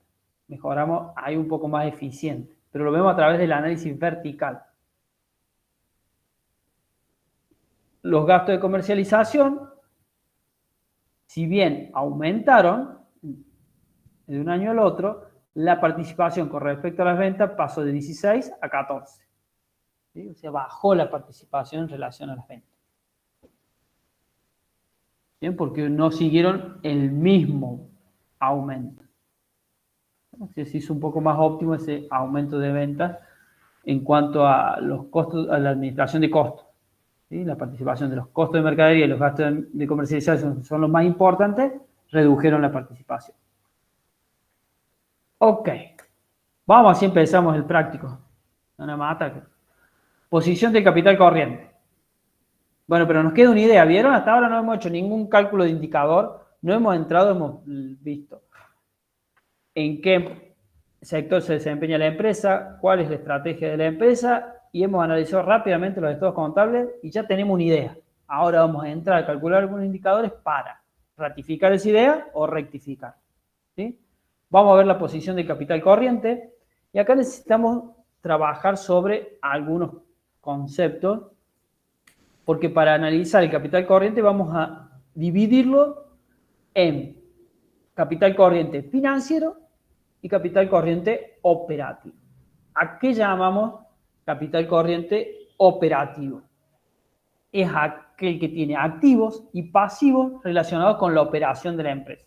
Mejoramos ahí un poco más eficiente, pero lo vemos a través del análisis vertical. Los gastos de comercialización, si bien aumentaron de un año al otro, la participación con respecto a las ventas pasó de 16 a 14. ¿Sí? O sea, bajó la participación en relación a las ventas. ¿Bien? Porque no siguieron el mismo aumento. Se hizo un poco más óptimo ese aumento de ventas en cuanto a los costos, a la administración de costos. ¿Sí? La participación de los costos de mercadería y los gastos de comercialización son los más importantes, redujeron la participación. Ok. Vamos, así empezamos el práctico. Una mata. Posición del capital corriente. Bueno, pero nos queda una idea. ¿Vieron? Hasta ahora no hemos hecho ningún cálculo de indicador. No hemos entrado, hemos visto en qué sector se desempeña la empresa, cuál es la estrategia de la empresa y hemos analizado rápidamente los estados contables y ya tenemos una idea. Ahora vamos a entrar a calcular algunos indicadores para ratificar esa idea o rectificar. ¿Sí? Vamos a ver la posición del capital corriente y acá necesitamos trabajar sobre algunos conceptos porque para analizar el capital corriente vamos a dividirlo en capital corriente financiero y capital corriente operativo. ¿A qué llamamos capital corriente operativo? Es aquel que tiene activos y pasivos relacionados con la operación de la empresa.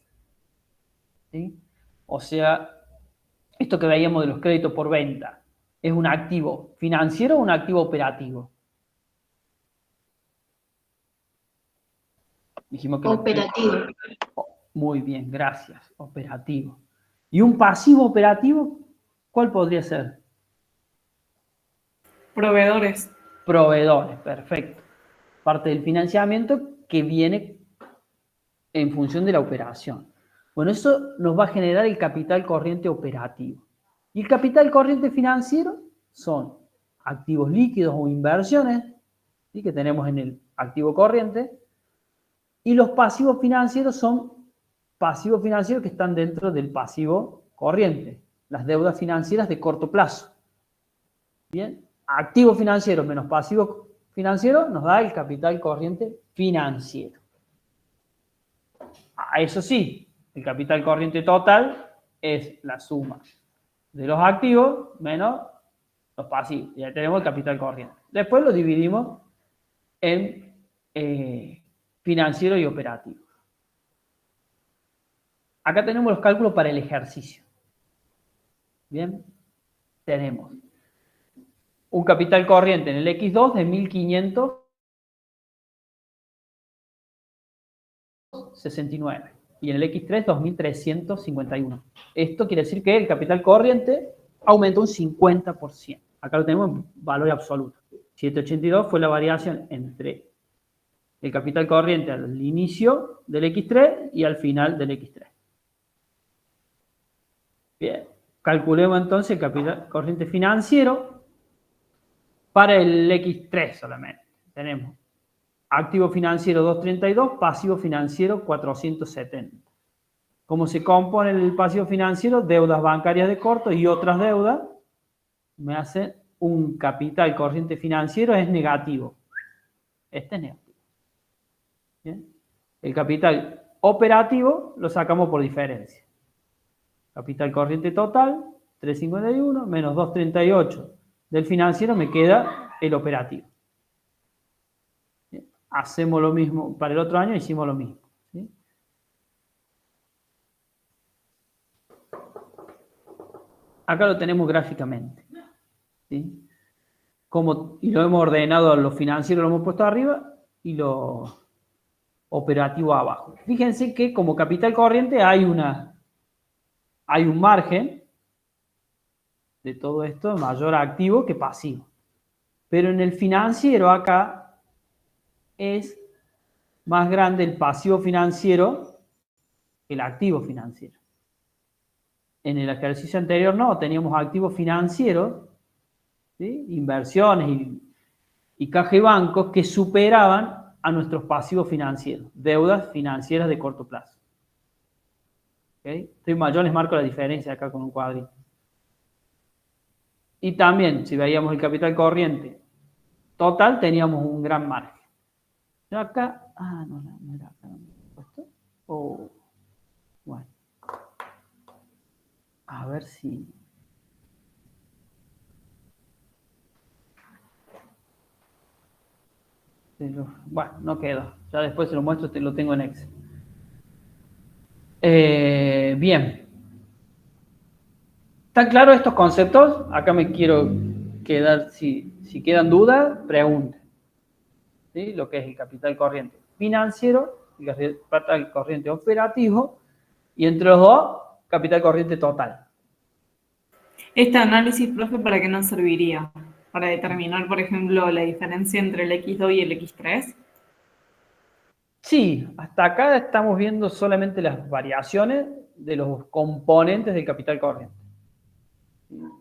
¿Sí? O sea, esto que veíamos de los créditos por venta, ¿es un activo financiero o un activo operativo? Dijimos que Operativo. Muy bien, gracias. Operativo. ¿Y un pasivo operativo? ¿Cuál podría ser? Proveedores. Proveedores, perfecto. Parte del financiamiento que viene en función de la operación. Bueno, eso nos va a generar el capital corriente operativo. Y el capital corriente financiero son activos líquidos o inversiones, ¿sí? que tenemos en el activo corriente. Y los pasivos financieros son pasivos financieros que están dentro del pasivo corriente, las deudas financieras de corto plazo. Bien, activo financiero menos pasivo financiero nos da el capital corriente financiero. Eso sí, el capital corriente total es la suma de los activos menos los pasivos. Ya tenemos el capital corriente. Después lo dividimos en financiero y operativo. Acá tenemos los cálculos para el ejercicio. Bien, tenemos un capital corriente en el X2 de 1.569 y en el X3 2.351. Esto quiere decir que el capital corriente aumentó un 50%. Acá lo tenemos en valor absoluto. 782 fue la variación entre el capital corriente al inicio del X3 y al final del X3. Bien, calculemos entonces el capital corriente financiero para el X3 solamente. Tenemos activo financiero 232, pasivo financiero 470. ¿Cómo se compone el pasivo financiero? Deudas bancarias de corto y otras deudas. Me hace un capital corriente financiero es negativo. Este es negativo. ¿Bien? El capital operativo lo sacamos por diferencia. Capital corriente total, 351, menos 238 del financiero, me queda el operativo. ¿Bien? Hacemos lo mismo, para el otro año hicimos lo mismo. ¿Sí? Acá lo tenemos gráficamente. ¿Sí? Y lo hemos ordenado a lo financiero, lo hemos puesto arriba y lo operativo abajo. Fíjense que como capital corriente hay una hay un margen de todo esto mayor activo que pasivo. Pero en el financiero acá es más grande el pasivo financiero que el activo financiero. En el ejercicio anterior no, teníamos activos financieros, ¿sí? Inversiones y caja y bancos que superaban a nuestros pasivos financieros, deudas financieras de corto plazo. ¿Okay? Yo les marco la diferencia acá con un cuadrito. Y también, si veíamos el capital corriente total, teníamos un gran margen. Yo acá, no era acá donde he puesto. Bueno. A ver si... Bueno, no queda. Ya después se lo muestro, lo tengo en Excel. Bien. ¿Están claros estos conceptos? Acá me quiero quedar, si quedan dudas, pregunten. ¿Sí? Lo que es el capital corriente financiero, el capital corriente operativo, y entre los dos, capital corriente total. Este análisis, profe, ¿para qué nos serviría? Para determinar, por ejemplo, la diferencia entre el X2 y el X3. Sí, hasta acá estamos viendo solamente las variaciones de los componentes del capital corriente.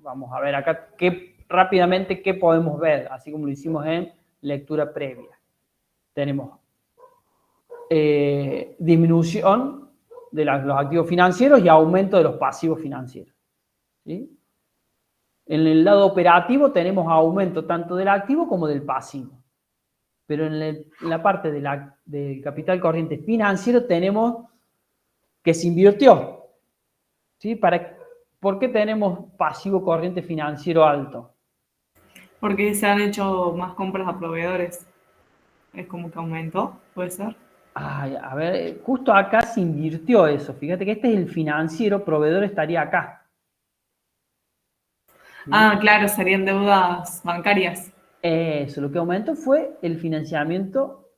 Vamos a ver acá rápidamente qué podemos ver, así como lo hicimos en lectura previa. Tenemos disminución de los activos financieros y aumento de los pasivos financieros. ¿Sí? En el lado operativo tenemos aumento tanto del activo como del pasivo. Pero en la parte del capital corriente financiero tenemos que se invirtió. ¿Sí? ¿Por qué tenemos pasivo corriente financiero alto? Porque se han hecho más compras a proveedores. Es como que aumentó, ¿puede ser? Ay, a ver, justo acá se invirtió eso. Fíjate que este es el financiero, proveedor estaría acá. ¿Sí? Ah, claro, serían deudas bancarias. Eso, lo que aumentó fue el financiamiento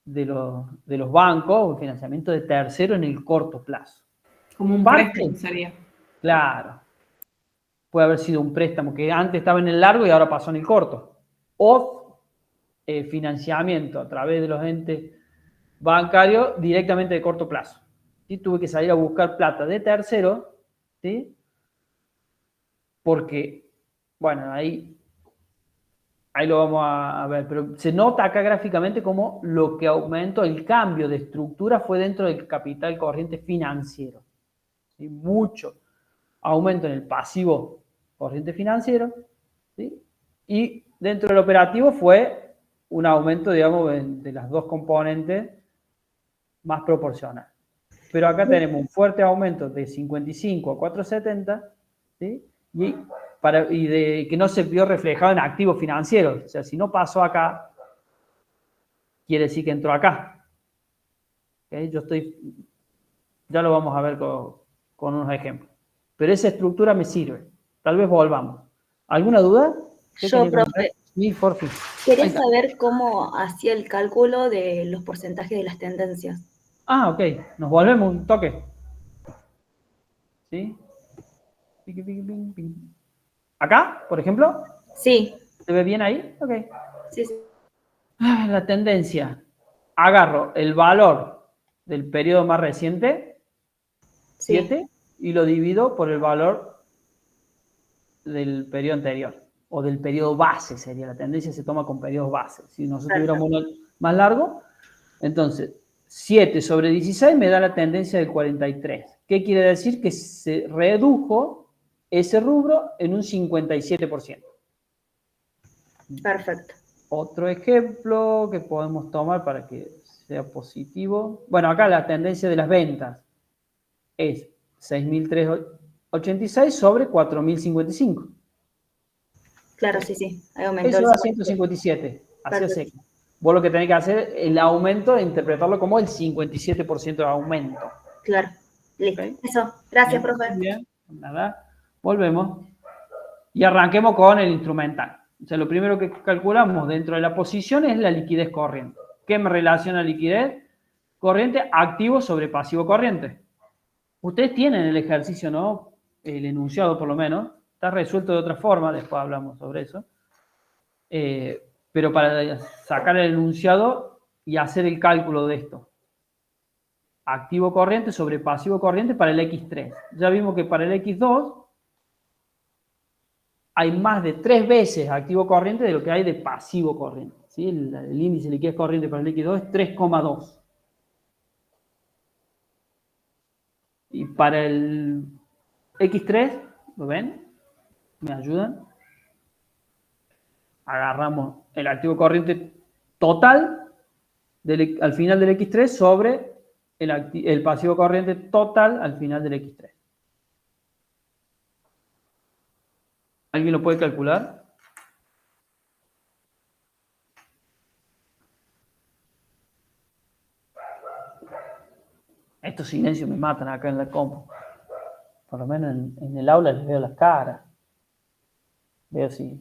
de los bancos o el financiamiento de tercero en el corto plazo. Como un préstamo sería. Claro. Puede haber sido un préstamo que antes estaba en el largo y ahora pasó en el corto. O financiamiento a través de los entes bancarios directamente de corto plazo. ¿Sí? Tuve que salir a buscar plata de tercero, ¿sí? Porque, bueno, ahí lo vamos a ver, pero se nota acá gráficamente como lo que aumentó, el cambio de estructura fue dentro del capital corriente financiero. ¿Sí? Mucho aumento en el pasivo corriente financiero, ¿sí? Y dentro del operativo fue un aumento, digamos, de las dos componentes más proporcional. Pero acá tenemos un fuerte aumento de 55 a 470, ¿sí? Y que no se vio reflejado en activos financieros. O sea, si no pasó acá, quiere decir que entró acá. ¿Okay? Ya lo vamos a ver con unos ejemplos. Pero esa estructura me sirve. Tal vez volvamos. ¿Alguna duda? Yo, profe, Sí, por fin. quería saber cómo hacía el cálculo de los porcentajes de las tendencias. Ah, ok. Nos volvemos un toque. ¿Sí? ¿Acá, por ejemplo? Sí. ¿Se ve bien ahí? Ok. Sí, sí. La tendencia. Agarro el valor del periodo más reciente, 7, y lo divido por el valor del periodo anterior. O del periodo base sería. La tendencia se toma con periodos base. Si nosotros tuviéramos uno más largo, entonces 7 sobre 16 me da la tendencia del 43. ¿Qué quiere decir? Que se redujo ese rubro en un 57%. Perfecto. Otro ejemplo que podemos tomar para que sea positivo. Bueno, acá la tendencia de las ventas es 6.386 sobre 4.055. Claro, sí. Ahí aumentó. Eso da 157. Así es seco. Vos lo que tenés que hacer es el aumento e interpretarlo como el 57% de aumento. Claro. Listo. ¿Okay? Eso. Gracias, Bien, profe. bien. Nada. Volvemos. Y arranquemos con el instrumental. O sea, lo primero que calculamos dentro de la posición es la liquidez corriente. ¿Qué me relaciona liquidez corriente? Activo sobre pasivo corriente. Ustedes tienen el ejercicio, ¿no? El enunciado, por lo menos. Está resuelto de otra forma, después hablamos sobre eso. Pero para sacar el enunciado y hacer el cálculo de esto. Activo corriente sobre pasivo corriente para el X3. Ya vimos que para el X2 hay más de 3 veces activo corriente de lo que hay de pasivo corriente. ¿Sí? El índice de liquidez corriente para el X2 es 3,2. Y para el X3, ¿lo ven? ¿Me ayudan? Agarramos el activo corriente total al final del X3 sobre el pasivo corriente total al final del X3. ¿Alguien lo puede calcular? Estos silencios me matan acá en la compu. Por lo menos en el aula les veo las caras. Veo si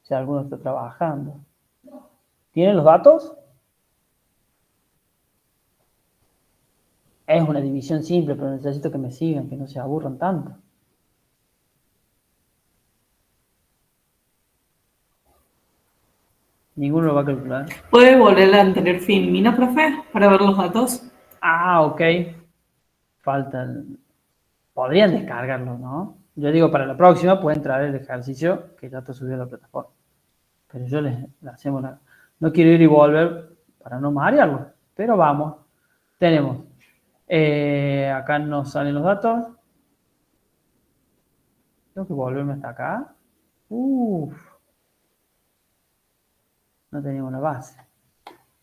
alguno está trabajando. ¿Tienen los datos? Es una división simple, pero necesito que me sigan, que no se aburran tanto. Ninguno lo va a calcular. ¿Puede volver al anterior fin, Mina, profe, para ver los datos? Ah, ok. Faltan. Podrían descargarlo, ¿no? Yo digo, para la próxima pueden traer el ejercicio que ya está subido a la plataforma. Pero yo le hacemos una... No quiero ir y volver para no marearlo. Pero vamos. Tenemos. Acá nos salen los datos. Tengo que volverme hasta acá. Uf. No teníamos una base.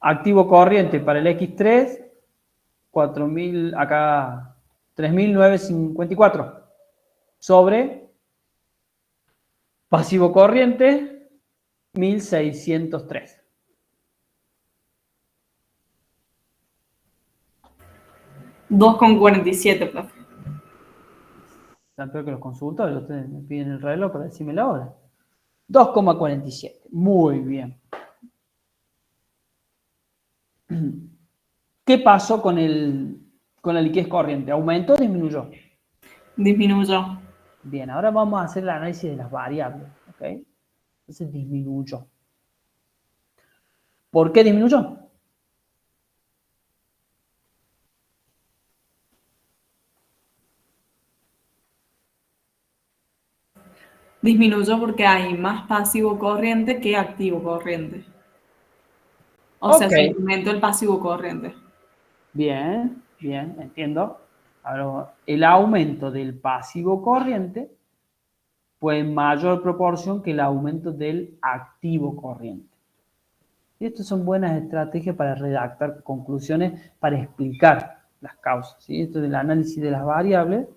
Activo corriente para el X3, 4.000, acá 3.954. Sobre pasivo corriente, 1.603. $2,47, profe. Están peor que los consultores, ustedes me piden el reloj para decirme la hora. 2,47. Muy bien. ¿Qué pasó con la liquidez corriente? ¿Aumentó o disminuyó? Disminuyó. Bien, ahora vamos a hacer el análisis de las variables. ¿Ok? Entonces disminuyó. ¿Por qué disminuyó? Disminuyó porque hay más pasivo corriente que activo corriente. O sea, Ok. se aumentó el pasivo corriente. Bien, bien, entiendo. Ahora, el aumento del pasivo corriente fue en mayor proporción que el aumento del activo corriente. Y estas son buenas estrategias para redactar conclusiones, para explicar las causas. ¿Sí? Esto del análisis de las variables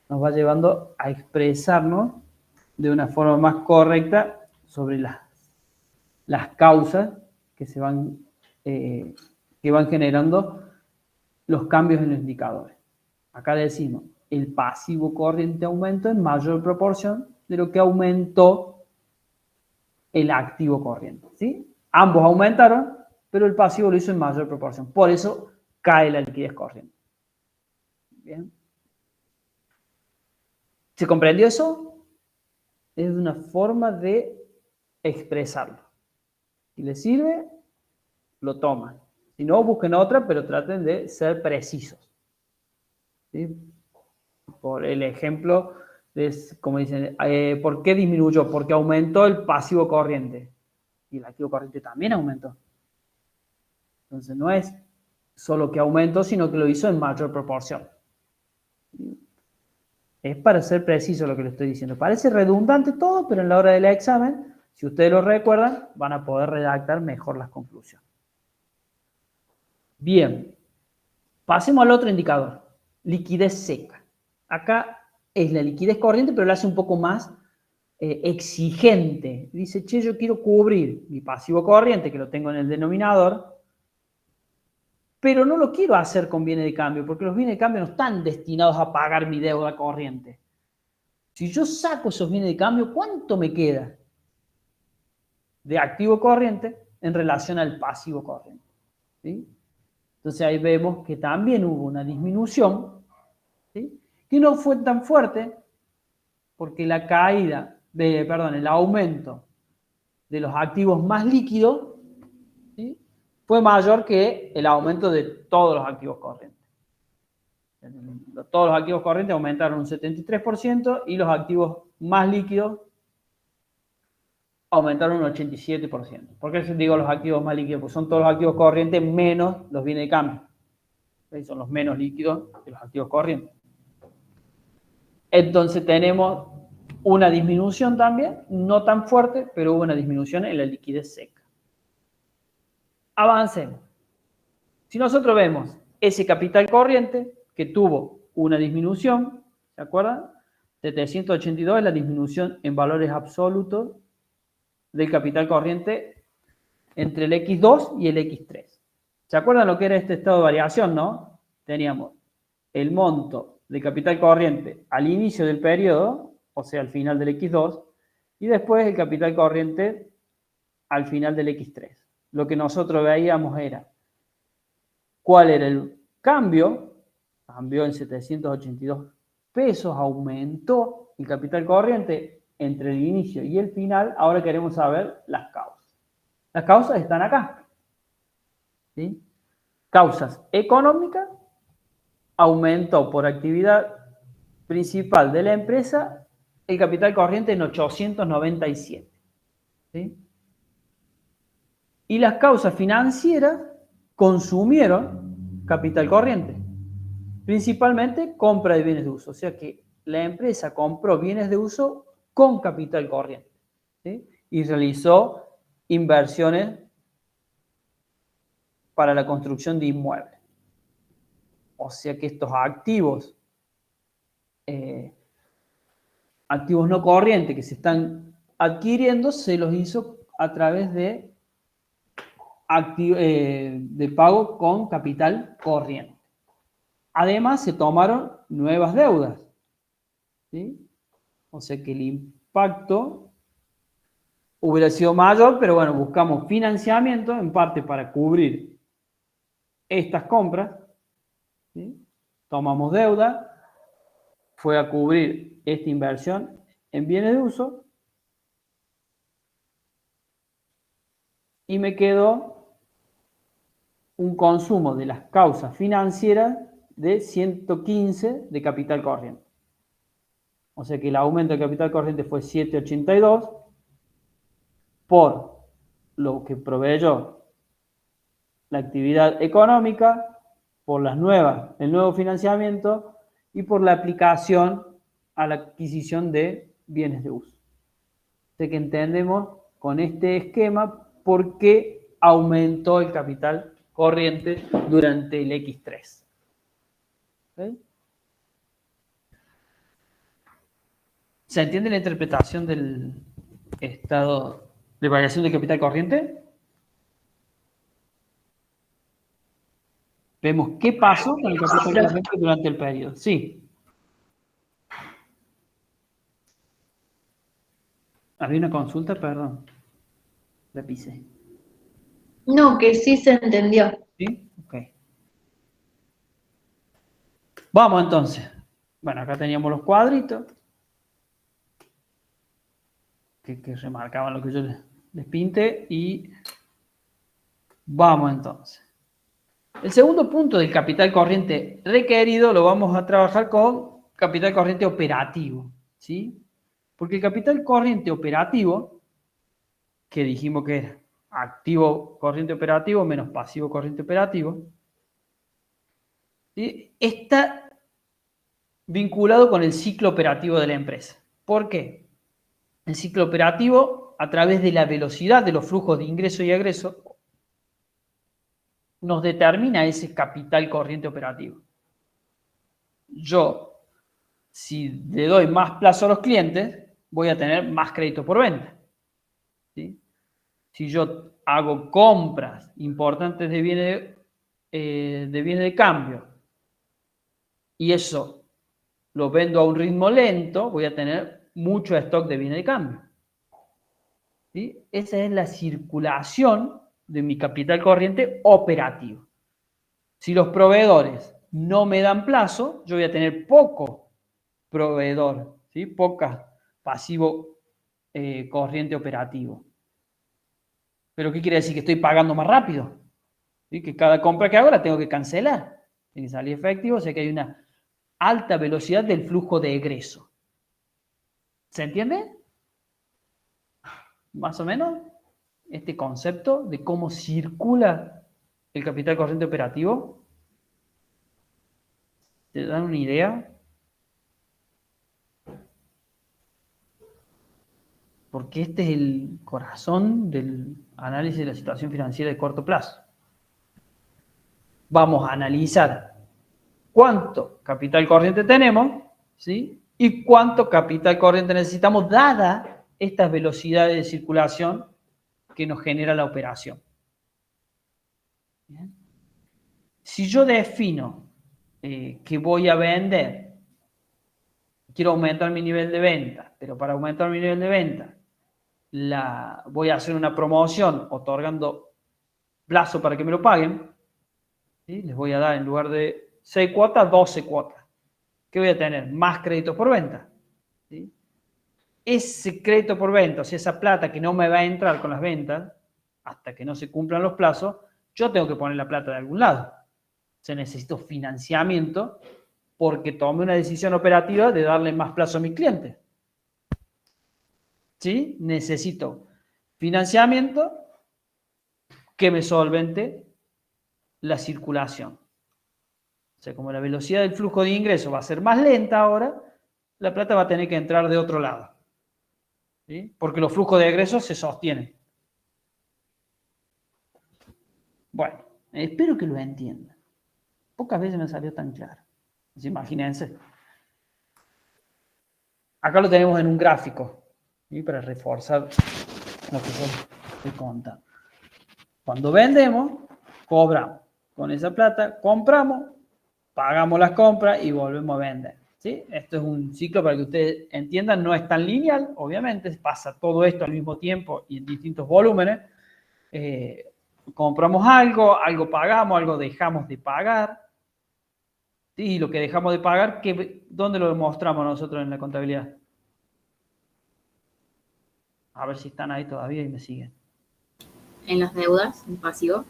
nos va llevando a expresarnos de una forma más correcta sobre las causas que van generando los cambios en los indicadores. Acá decimos, el pasivo corriente aumentó en mayor proporción de lo que aumentó el activo corriente. ¿Sí? Ambos aumentaron, pero el pasivo lo hizo en mayor proporción. Por eso cae la liquidez corriente. Bien. ¿Se comprendió eso? Es una forma de expresarlo. Si les sirve, lo toman. Si no, busquen otra, pero traten de ser precisos. ¿Sí? Por el ejemplo, como dicen, ¿por qué disminuyó? Porque aumentó el pasivo corriente. Y el activo corriente también aumentó. Entonces no es solo que aumentó, sino que lo hizo en mayor proporción. Es para ser preciso lo que le estoy diciendo. Parece redundante todo, pero en la hora del examen, si ustedes lo recuerdan, van a poder redactar mejor las conclusiones. Bien, pasemos al otro indicador, liquidez seca. Acá es la liquidez corriente, pero la hace un poco más exigente. Dice, che, yo quiero cubrir mi pasivo corriente, que lo tengo en el denominador, pero no lo quiero hacer con bienes de cambio, porque los bienes de cambio no están destinados a pagar mi deuda corriente. Si yo saco esos bienes de cambio, ¿cuánto me queda de activo corriente en relación al pasivo corriente? ¿Sí? Entonces ahí vemos que también hubo una disminución, ¿sí? Que no fue tan fuerte porque la caída, el aumento de los activos más líquidos, ¿sí? Fue mayor que el aumento de todos los activos corrientes. Todos los activos corrientes aumentaron un 73% y los activos más líquidos aumentaron un 87%. ¿Por qué digo los activos más líquidos? Porque son todos los activos corrientes menos los bienes de cambio. Son los menos líquidos de los activos corrientes. Entonces tenemos una disminución también, no tan fuerte, pero hubo una disminución en la liquidez seca. Avancemos. Si nosotros vemos ese capital corriente que tuvo una disminución, ¿se acuerdan? 782 es la disminución en valores absolutos del capital corriente entre el X2 y el X3. ¿Se acuerdan lo que era este estado de variación, no? Teníamos el monto de capital corriente al inicio del periodo, o sea, al final del X2, y después el capital corriente al final del X3. Lo que nosotros veíamos era cuál era el cambio, cambió en 782 pesos, aumentó el capital corriente entre el inicio y el final. Ahora queremos saber las causas. Las causas están acá, ¿sí? Causas económicas, aumentó por actividad principal de la empresa el capital corriente en 897, ¿sí? Y las causas financieras consumieron capital corriente, principalmente compra de bienes de uso, o sea que la empresa compró bienes de uso con capital corriente, ¿sí? Y realizó inversiones para la construcción de inmuebles. O sea que estos activos, activos no corrientes que se están adquiriendo, se los hizo a través de pago con capital corriente. Además, se tomaron nuevas deudas, ¿sí? O sea que el impacto hubiera sido mayor, pero bueno, buscamos financiamiento en parte para cubrir estas compras, ¿sí? Tomamos deuda, fue a cubrir esta inversión en bienes de uso y me quedó un consumo de las causas financieras de 115 de capital corriente. O sea que el aumento de capital corriente fue 782 por lo que proveyó la actividad económica, por el nuevo financiamiento y por la aplicación a la adquisición de bienes de uso. O sea que entendemos con este esquema por qué aumentó el capital corriente durante el X3. ¿Okay? ¿Se entiende la interpretación del estado de variación del capital corriente? Vemos qué pasó con el capital corriente durante el periodo. Sí. ¿Había una consulta? Perdón. La pisé. No, que sí se entendió. ¿Sí? Ok. Vamos entonces. Bueno, acá teníamos los cuadritos que remarcaban lo que yo les pinté y vamos entonces. El segundo punto del capital corriente requerido lo vamos a trabajar con capital corriente operativo, ¿sí? Porque el capital corriente operativo, que dijimos que era activo corriente operativo menos pasivo corriente operativo, ¿sí? Está vinculado con el ciclo operativo de la empresa. ¿Por qué? El ciclo operativo, a través de la velocidad de los flujos de ingreso y egreso, nos determina ese capital corriente operativo. Yo, si le doy más plazo a los clientes, voy a tener más crédito por venta, ¿sí? Si yo hago compras importantes de bienes de cambio y eso lo vendo a un ritmo lento, voy a tener mucho stock de bienes de cambio, ¿sí? Esa es la circulación de mi capital corriente operativo. Si los proveedores no me dan plazo, yo voy a tener poco proveedor, ¿sí? Poca pasivo corriente operativo. ¿Pero qué quiere decir? Que estoy pagando más rápido. ¿Sí? Que cada compra que hago la tengo que cancelar. Tiene que salir efectivo, o sea que hay una alta velocidad del flujo de egreso. ¿Se entiende? Más o menos este concepto de cómo circula el capital corriente operativo. ¿Te dan una idea? Porque este es el corazón del análisis de la situación financiera de corto plazo. Vamos a analizar cuánto capital corriente tenemos, ¿sí? Y cuánto capital corriente necesitamos dada estas velocidades de circulación que nos genera la operación. ¿Bien? Si yo defino que voy a vender, quiero aumentar mi nivel de venta, pero para aumentar mi nivel de venta voy a hacer una promoción otorgando plazo para que me lo paguen, ¿sí? Les voy a dar en lugar de 6 cuotas, 12 cuotas. ¿Qué voy a tener? Más créditos por venta, ¿sí? Ese crédito por venta, o sea, esa plata que no me va a entrar con las ventas hasta que no se cumplan los plazos, yo tengo que poner la plata de algún lado. O sea, necesito financiamiento porque tomé una decisión operativa de darle más plazo a mis clientes. ¿Sí? Necesito financiamiento que me solvente la circulación. O sea, como la velocidad del flujo de ingreso va a ser más lenta ahora, la plata va a tener que entrar de otro lado. ¿Sí? Porque los flujos de egresos se sostienen. Bueno, espero que lo entiendan. Pocas veces me salió tan claro. Pues imagínense. Acá lo tenemos en un gráfico, ¿sí? Para reforzar lo que yo estoy contando. Cuando vendemos, cobramos. Con esa plata compramos, pagamos las compras y volvemos a vender. ¿Sí? Esto es un ciclo para que ustedes entiendan, no es tan lineal, obviamente, pasa todo esto al mismo tiempo y en distintos volúmenes. Compramos algo, algo pagamos, algo dejamos de pagar. ¿Sí? Y lo que dejamos de pagar, ¿dónde lo demostramos nosotros en la contabilidad? A ver si están ahí todavía y me siguen. En las deudas, en pasivo.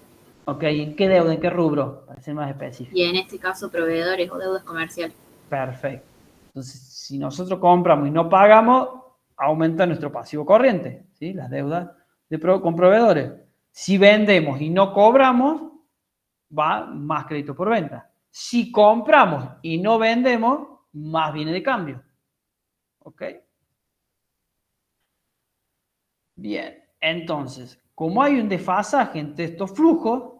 Ok, ¿en qué deuda, en qué rubro? Para ser más específico. Y en este caso, proveedores o deudas comerciales. Perfecto. Entonces, si nosotros compramos y no pagamos, aumenta nuestro pasivo corriente, ¿sí? Las deudas con proveedores. Si vendemos y no cobramos, va más crédito por venta. Si compramos y no vendemos, más viene de cambio. ¿Ok? Bien, entonces, como hay un desfasaje entre estos flujos,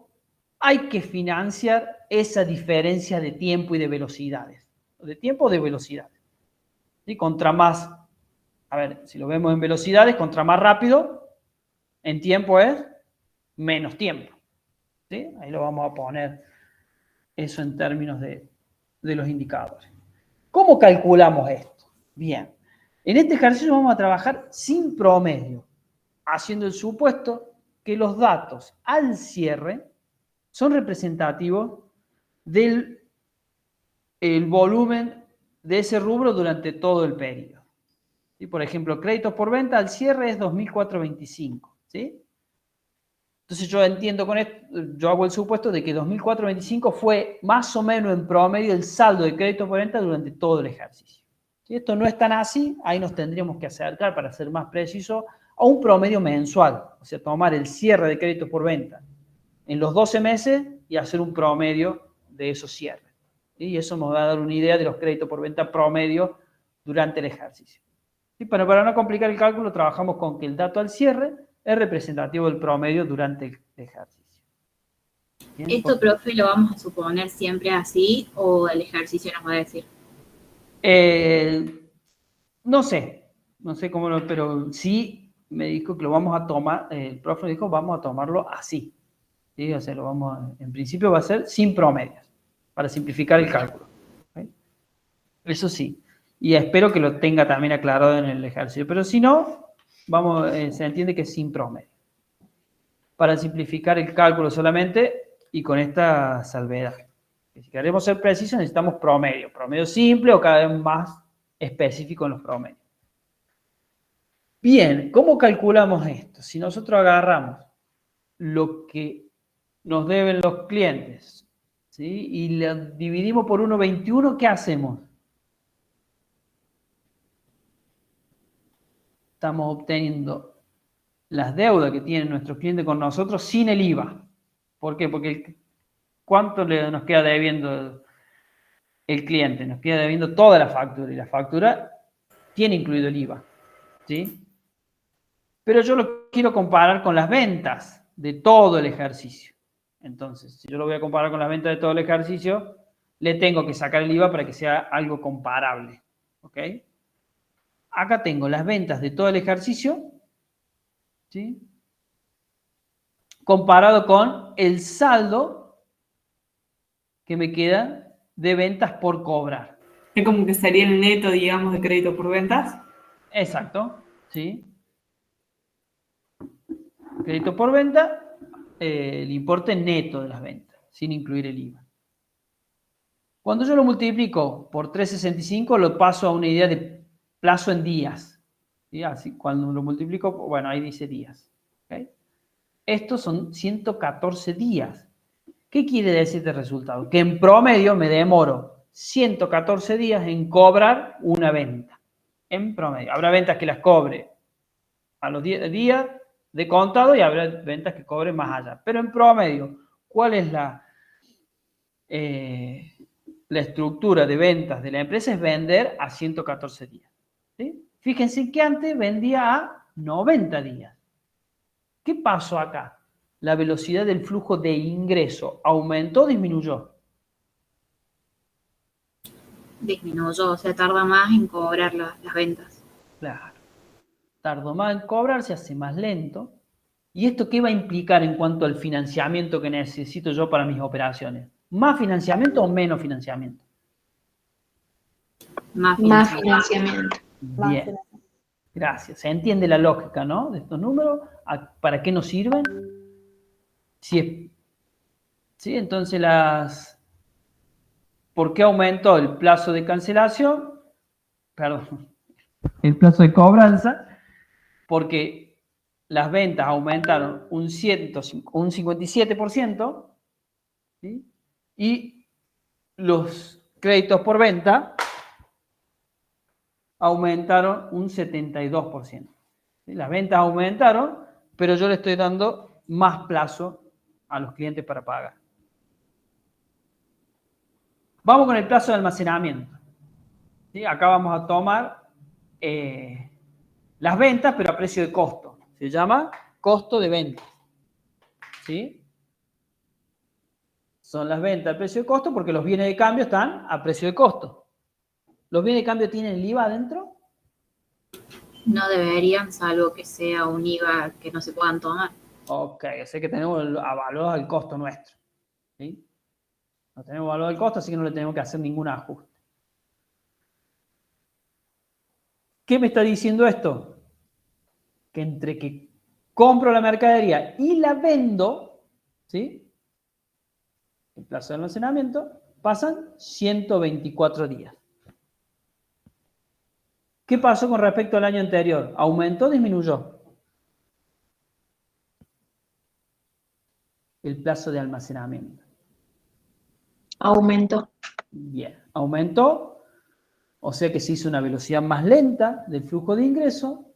hay que financiar esa diferencia de tiempo y de velocidades. De tiempo o de velocidades. ¿Sí? Contra más, a ver, si lo vemos en velocidades, contra más rápido, en tiempo es menos tiempo. ¿Sí? Ahí lo vamos a poner eso en términos de los indicadores. ¿Cómo calculamos esto? Bien, en este ejercicio vamos a trabajar sin promedio, haciendo el supuesto que los datos al cierre son representativos del volumen de ese rubro durante todo el periodo. ¿Sí? Por ejemplo, créditos por venta al cierre es 2.425. ¿Sí? Entonces yo entiendo con esto, yo hago el supuesto de que 2.425 fue más o menos en promedio el saldo de créditos por venta durante todo el ejercicio. Si esto no es tan así, ahí nos tendríamos que acercar, para ser más preciso, a un promedio mensual. O sea, tomar el cierre de créditos por venta en los 12 meses y hacer un promedio de esos cierres. ¿Sí? Y eso nos va a dar una idea de los créditos por venta promedio durante el ejercicio. ¿Sí? Pero para no complicar el cálculo, trabajamos con que el dato al cierre es representativo del promedio durante el ejercicio. ¿Bien? ¿Esto, profe, lo vamos a suponer siempre así o el ejercicio nos va a decir? No sé cómo pero sí me dijo que lo vamos a tomar, el profe dijo vamos a tomarlo así. ¿Sí? O sea, en principio va a ser sin promedios, para simplificar el cálculo. ¿Sí? Eso sí. Y espero que lo tenga también aclarado en el ejercicio. Pero si no, se entiende que es sin promedio. Para simplificar el cálculo solamente y con esta salvedad. Si queremos ser precisos, necesitamos promedio. Promedio simple o cada vez más específico en los promedios. Bien, ¿cómo calculamos esto? Si nosotros agarramos lo que nos deben los clientes, ¿sí? Y lo dividimos por 1,21, ¿qué hacemos? Estamos obteniendo las deudas que tienen nuestros clientes con nosotros sin el IVA. ¿Por qué? Porque ¿cuánto nos queda debiendo el cliente? Nos queda debiendo toda la factura, y la factura tiene incluido el IVA, ¿sí? Pero yo lo quiero comparar con las ventas de todo el ejercicio. Entonces, si yo lo voy a comparar con las ventas de todo el ejercicio, le tengo que sacar el IVA para que sea algo comparable, ¿ok? Acá tengo las ventas de todo el ejercicio, ¿sí? Comparado con el saldo que me queda de ventas por cobrar. Es como que sería el neto, digamos, de crédito por ventas. Exacto, ¿sí? Crédito por venta, el importe neto de las ventas, sin incluir el IVA. Cuando yo lo multiplico por 365, lo paso a una idea de plazo en días. ¿Sí? Así, cuando lo multiplico, bueno, ahí dice días. ¿Okay? Estos son 114 días. ¿Qué quiere decir este resultado? Que en promedio me demoro 114 días en cobrar una venta. En promedio. Habrá ventas que las cobre a los 10 días de contado y habrá ventas que cobren más allá. Pero en promedio, ¿cuál es la estructura de ventas de la empresa? Es vender a 114 días. ¿Sí? Fíjense que antes vendía a 90 días. ¿Qué pasó acá? La velocidad del flujo de ingreso ¿aumentó o disminuyó? Disminuyó, o sea, tarda más en cobrar las ventas. Claro. Tardó más en cobrar, se hace más lento. ¿Y esto qué va a implicar en cuanto al financiamiento que necesito yo para mis operaciones? ¿Más financiamiento o menos financiamiento? Más Más financiamiento. financiamiento. Bien. Gracias. ¿Se entiende la lógica, no? De estos números. ¿Para qué nos sirven? ¿Sí? Entonces ¿por qué aumentó el plazo de cancelación? Perdón. El plazo de cobranza. Porque las ventas aumentaron un 57%, ¿sí? Y los créditos por venta aumentaron un 72%. ¿Sí? Las ventas aumentaron, pero yo le estoy dando más plazo a los clientes para pagar. Vamos con el plazo de almacenamiento. ¿Sí? Acá vamos a tomar las ventas, pero a precio de costo. Se llama costo de ventas. ¿Sí? Son las ventas a precio de costo porque los bienes de cambio están a precio de costo. ¿Los bienes de cambio tienen el IVA adentro? No deberían, salvo que sea un IVA que no se puedan tomar. Ok, sé que tenemos evaluado el costo nuestro. ¿Sí? No tenemos evaluado el costo, así que no le tenemos que hacer ningún ajuste. ¿Qué me está diciendo esto? Que entre que compro la mercadería y la vendo, ¿sí? El plazo de almacenamiento, pasan 124 días. ¿Qué pasó con respecto al año anterior? ¿Aumentó o disminuyó? El plazo de almacenamiento. Aumentó. Bien, aumentó, o sea que se hizo una velocidad más lenta del flujo de ingreso,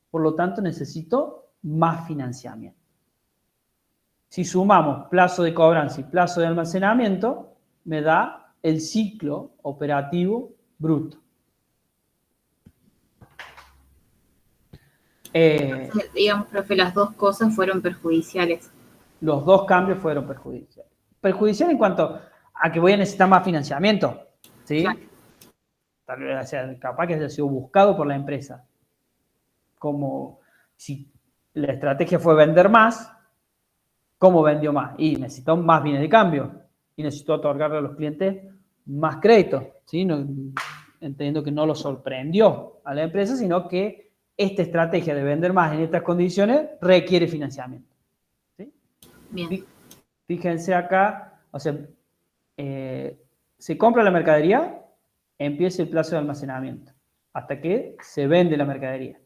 por lo tanto necesito más financiamiento. Si sumamos plazo de cobranza y plazo de almacenamiento, me da el ciclo operativo bruto. Digamos, profe, las dos cosas fueron perjudiciales. Los dos cambios fueron perjudiciales. Perjudicial en cuanto a que voy a necesitar más financiamiento, ¿sí? Claro. Tal vez sea capaz que haya sido buscado por la empresa. Como si la estrategia fue vender más, ¿cómo vendió más? Y necesitó más bienes de cambio. Y necesitó otorgarle a los clientes más crédito, ¿sí? No, entendiendo que no lo sorprendió a la empresa, sino que esta estrategia de vender más en estas condiciones requiere financiamiento. ¿Sí? Bien. Fíjense acá, o sea, se compra la mercadería, empieza el plazo de almacenamiento, hasta que se vende la mercadería.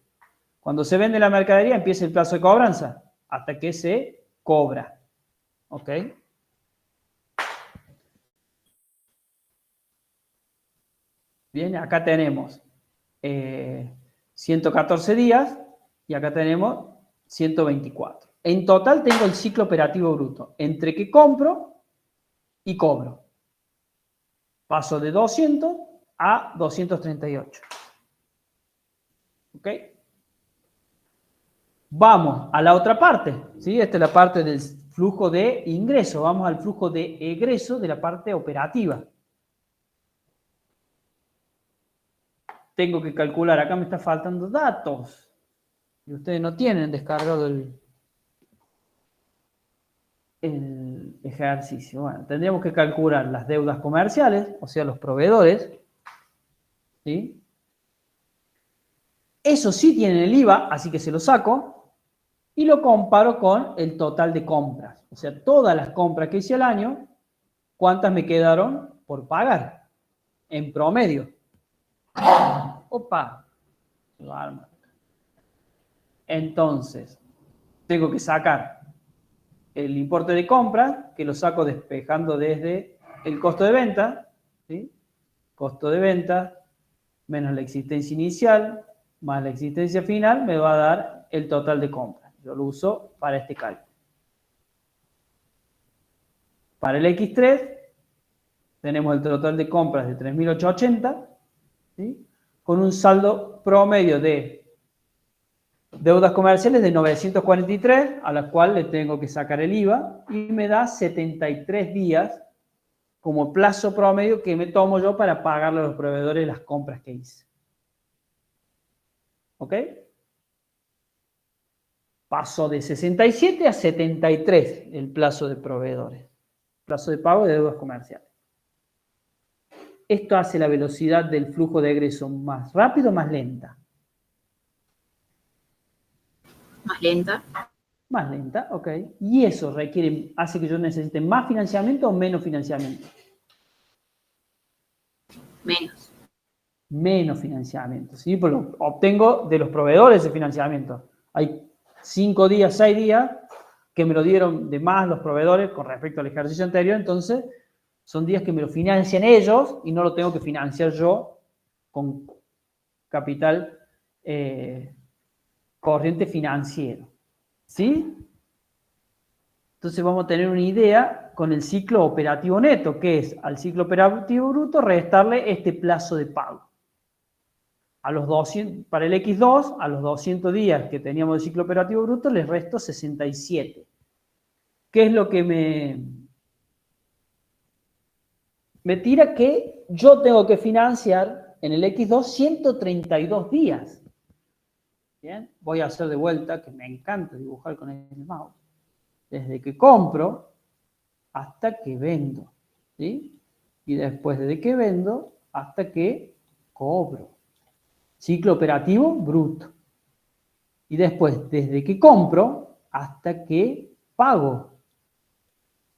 Cuando se vende la mercadería, empieza el plazo de cobranza, hasta que se cobra. ¿Ok? Bien, acá tenemos 114 días y acá tenemos 124. En total tengo el ciclo operativo bruto, entre que compro y cobro. Paso de 200 a 238. ¿Ok? Vamos a la otra parte, ¿sí? Esta es la parte del flujo de ingreso. Vamos al flujo de egreso de la parte operativa. Tengo que calcular, acá me está faltando datos. Y ustedes no tienen descargado el ejercicio. Bueno, tendríamos que calcular las deudas comerciales, o sea, los proveedores. ¿Sí? Eso sí tienen el IVA, así que se lo saco. Y lo comparo con el total de compras. O sea, todas las compras que hice al año, ¿cuántas me quedaron por pagar? En promedio. Opa. Entonces, tengo que sacar el importe de compra, que lo saco despejando desde el costo de venta, ¿sí? Costo de venta menos la existencia inicial más la existencia final me va a dar el total de compra. Yo lo uso para este cálculo. Para el X3 tenemos el total de compras de 3.880, ¿sí? Con un saldo promedio de deudas comerciales de 943, a la cual le tengo que sacar el IVA, y me da 73 días como plazo promedio que me tomo yo para pagarle a los proveedores las compras que hice. ¿Ok? Pasó de 67 a 73 el plazo de proveedores. Plazo de pago de deudas comerciales. Esto hace la velocidad del flujo de egreso más rápido o más lenta. Más lenta. Más lenta, ok. Y eso hace que yo necesite más financiamiento o menos financiamiento. Menos. Menos financiamiento, ¿sí? Porque obtengo de los proveedores de financiamiento. Hay 5 días, 6 días que me lo dieron de más los proveedores con respecto al ejercicio anterior, entonces son días que me lo financian ellos y no lo tengo que financiar yo con capital corriente financiero. ¿Sí? Entonces vamos a tener una idea con el ciclo operativo neto, que es al ciclo operativo bruto restarle este plazo de pago. A los 200, para el X2, a los 200 días que teníamos de ciclo operativo bruto, les resto 67. ¿Qué es lo que me tira? Que yo tengo que financiar en el X2 132 días. ¿Bien? Voy a hacer de vuelta, que me encanta dibujar con el mouse. Desde que compro hasta que vendo. ¿Sí? Y después desde que vendo hasta que cobro. Ciclo operativo bruto. Y después, desde que compro hasta que pago.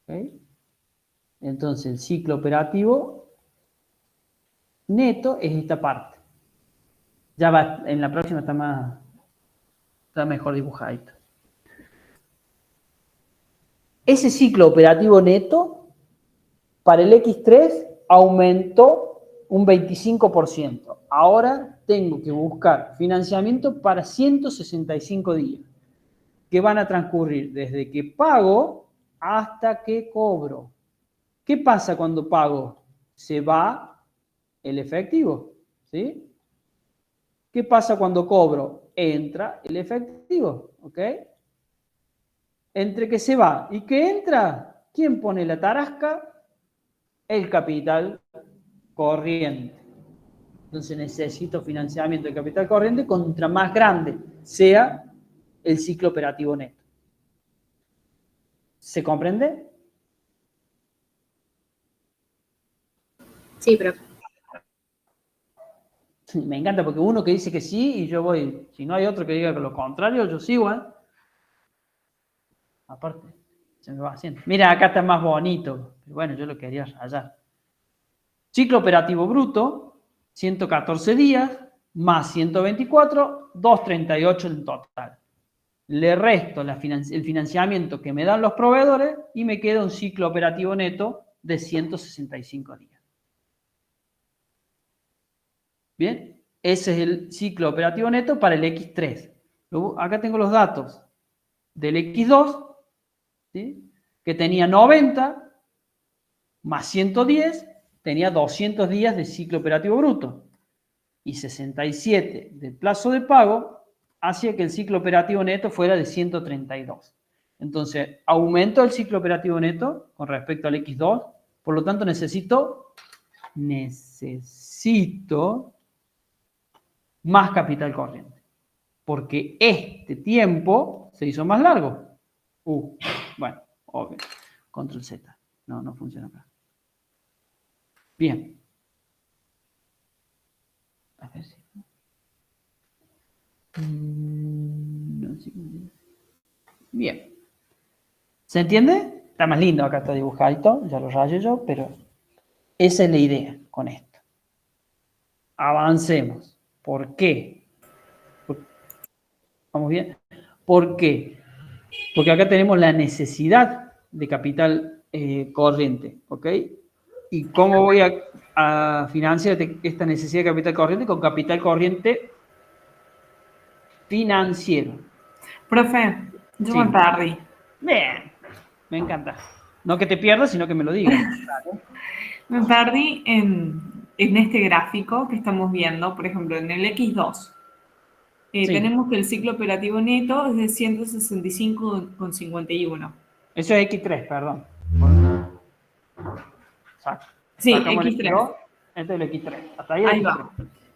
¿Okay? Entonces, el ciclo operativo neto es esta parte. Ya va, en la próxima está mejor dibujadito. Ese ciclo operativo neto, para el X3, aumentó un 25%. Ahora tengo que buscar financiamiento para 165 días, que van a transcurrir desde que pago hasta que cobro. ¿Qué pasa cuando pago? Se va el efectivo, ¿sí? ¿Qué pasa cuando cobro? Entra el efectivo, ¿ok? Entre que se va y que entra, ¿quién pone la tarasca? El capital corriente. Entonces necesito financiamiento de capital corriente contra más grande sea el ciclo operativo neto. ¿Se comprende? Sí, pero Me encanta porque uno que dice que sí y yo voy. Si no hay otro que diga que lo contrario, yo sigo, ¿eh? Aparte, Se me va haciendo. Mira, acá está más bonito. Pero bueno, yo lo quería rayar. Ciclo operativo bruto, 114 días, más 124, 238 en total. Le resto el financiamiento que me dan los proveedores y me queda un ciclo operativo neto de 165 días. Bien, ese es el ciclo operativo neto para el X3. Luego, acá tengo los datos del X2, ¿sí? Que tenía 90 más 110, tenía 200 días de ciclo operativo bruto. Y 67 del plazo de pago hacía que el ciclo operativo neto fuera de 132. Entonces, aumentó el ciclo operativo neto con respecto al X2, por lo tanto necesito más capital corriente, porque este tiempo se hizo más largo. Bueno, ok. Control Z. No funciona acá. Bien. A ver si... Bien. ¿Se entiende? Está más lindo, acá está dibujadito, ya lo rayo yo, pero esa es la idea con esto. Avancemos. ¿Por qué? ¿Vamos bien? ¿Por qué? Porque acá tenemos la necesidad de capital corriente, ¿ok? ¿Y cómo voy a financiar esta necesidad de capital corriente? Con capital corriente financiero. Profe, yo Sí. me perdí. Bien, me encanta. No que te pierdas, sino que me lo digas. Me perdí en este gráfico que estamos viendo, por ejemplo, en el X2. Sí. Tenemos que el ciclo operativo neto es de 165,51. Eso es X3, perdón. Exacto. Sí, Sacamos el X3. X2, este es el X3. Hasta ahí el Ahí X3. va.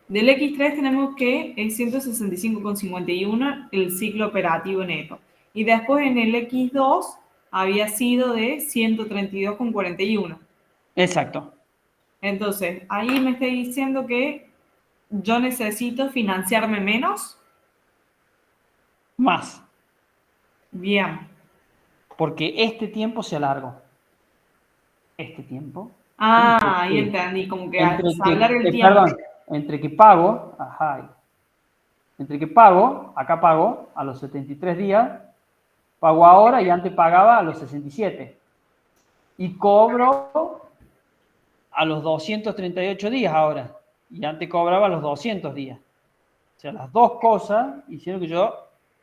Del X3 tenemos que es 165,51 el ciclo operativo neto. Y después en el X2 había sido de 132,41. Exacto. Entonces, ahí me está diciendo que yo necesito financiarme menos. Más. Bien. Porque este tiempo se alargó. Este tiempo. Ah, ahí entendí, como que al alargar el tiempo. Perdón, entre que pago, entre que pago, acá pago a los 73 días, pago ahora y antes pagaba a los 67. Y cobro a los 238 días ahora. Y antes cobraba a los 200 días. O sea, las dos cosas hicieron que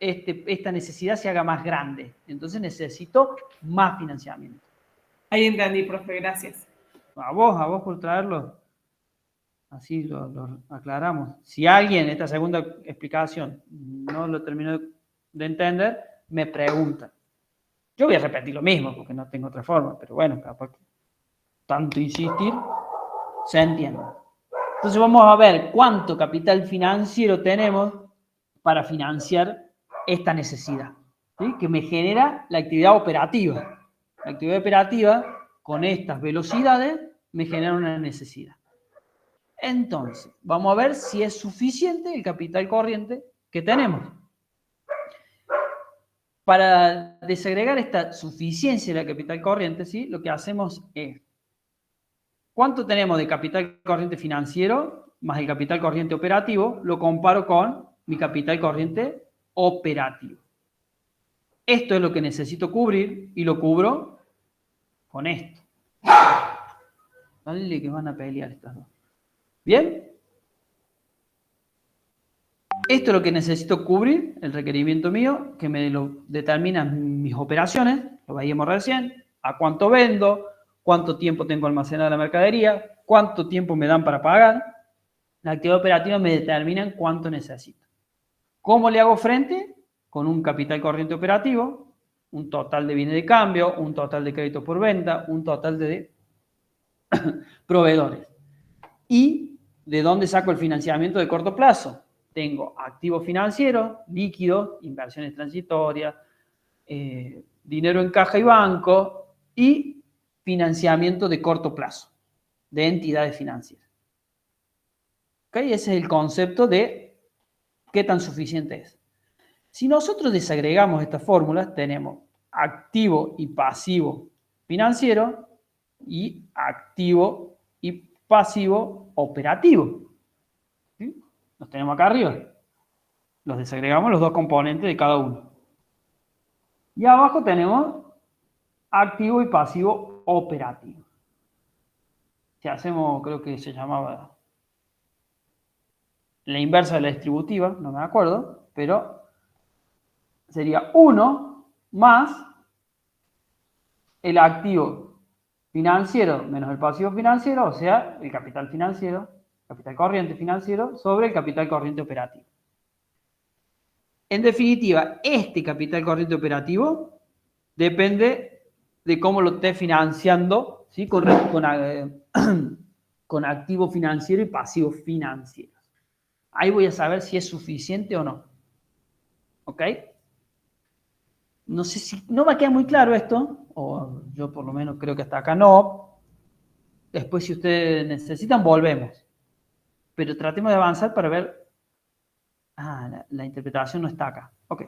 esta necesidad se haga más grande. Entonces necesito más financiamiento. Ahí entendí, profe, gracias. A vos por traerlo. Así lo aclaramos. Si alguien, esta segunda explicación, no lo terminó de entender, me pregunta. Yo voy a repetir lo mismo, porque no tengo otra forma, pero bueno, capaz que tanto insistir, se entiende. Entonces vamos a ver cuánto capital financiero tenemos para financiar esta necesidad, ¿sí? Que me genera la actividad operativa. La actividad operativa, con estas velocidades, me genera una necesidad. Entonces, vamos a ver si es suficiente el capital corriente que tenemos. Para desagregar esta suficiencia de la capital corriente, ¿sí? Lo que hacemos es, ¿cuánto tenemos de capital corriente financiero más el capital corriente operativo? Lo comparo con mi capital corriente operativo. Esto es lo que necesito cubrir y lo cubro con esto. Dale que van a pelear estas dos. ¿Bien? Esto es lo que necesito cubrir, el requerimiento mío, que me lo determinan mis operaciones, lo veíamos recién, a cuánto vendo, cuánto tiempo tengo almacenada la mercadería, cuánto tiempo me dan para pagar. La actividad operativa me determina cuánto necesito. ¿Cómo le hago frente? Con un capital corriente operativo, un total de bienes de cambio, un total de crédito por venta, un total de proveedores. ¿Y de dónde saco el financiamiento de corto plazo? Tengo activos financieros, líquidos, inversiones transitorias, dinero en caja y banco y financiamiento de corto plazo de entidades financieras. ¿Okay? Ese es el concepto de qué tan suficiente es. Si nosotros desagregamos estas fórmulas, tenemos activo y pasivo financiero y activo y pasivo operativo. ¿Sí? Los tenemos acá arriba. Los desagregamos los dos componentes de cada uno. Y abajo tenemos activo y pasivo operativo. Si hacemos, creo que se llamaba la inversa de la distributiva, no me acuerdo, pero sería 1 más el activo financiero menos el pasivo financiero, o sea, el capital financiero, capital corriente financiero, sobre el capital corriente operativo. En definitiva, este capital corriente operativo depende de cómo lo esté financiando, ¿sí? con activo financiero y pasivo financiero. Ahí voy a saber si es suficiente o no. ¿Ok? No sé si no me queda muy claro esto, o yo por lo menos creo que hasta acá no. Después, si ustedes necesitan, volvemos. Pero tratemos de avanzar para ver. La interpretación no está acá. Ok.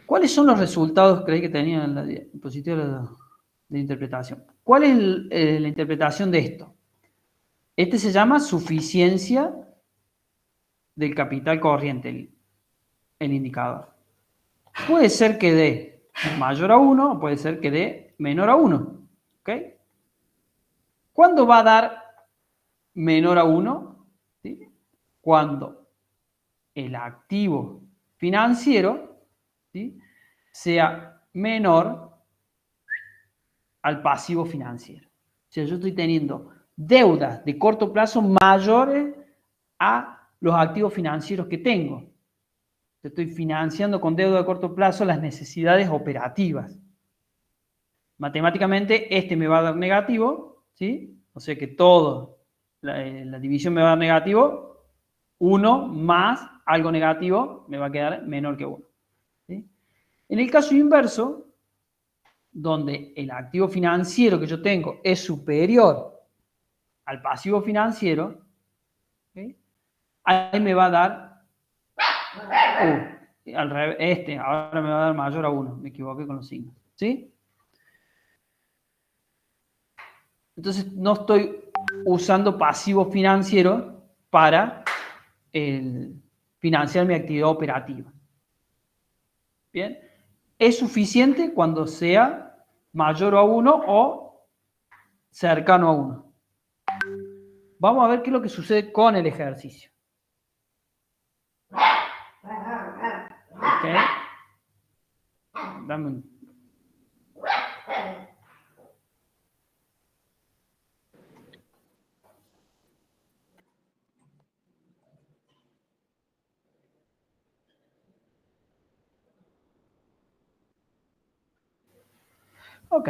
¿Cuáles son los resultados, creí que tenía en la diapositiva de interpretación? ¿Cuál es la interpretación de esto? Este se llama suficiencia del capital corriente, el indicador. Puede ser que dé mayor a 1 o puede ser que dé menor a 1. ¿Ok? ¿Cuándo va a dar menor a 1? ¿Sí? Cuando el activo financiero, ¿sí?, sea menor al pasivo financiero. O sea, yo estoy teniendo deudas de corto plazo mayores a los activos financieros que tengo. Estoy financiando con deuda de corto plazo las necesidades operativas. Matemáticamente, este me va a dar negativo, ¿sí? O sea que todo, la división me va a dar negativo. 1 más algo negativo me va a quedar menor que 1. ¿Sí? En el caso inverso, donde el activo financiero que yo tengo es superior al pasivo financiero, ¿sí?, ahí me va a dar, al revés, ahora me va a dar mayor a 1, me equivoqué con los signos. ¿Sí? Entonces no estoy usando pasivo financiero para financiar mi actividad operativa. Bien, es suficiente cuando sea mayor a 1 o cercano a 1. Vamos a ver qué es lo que sucede con el ejercicio. Ok. Dame un... Ok.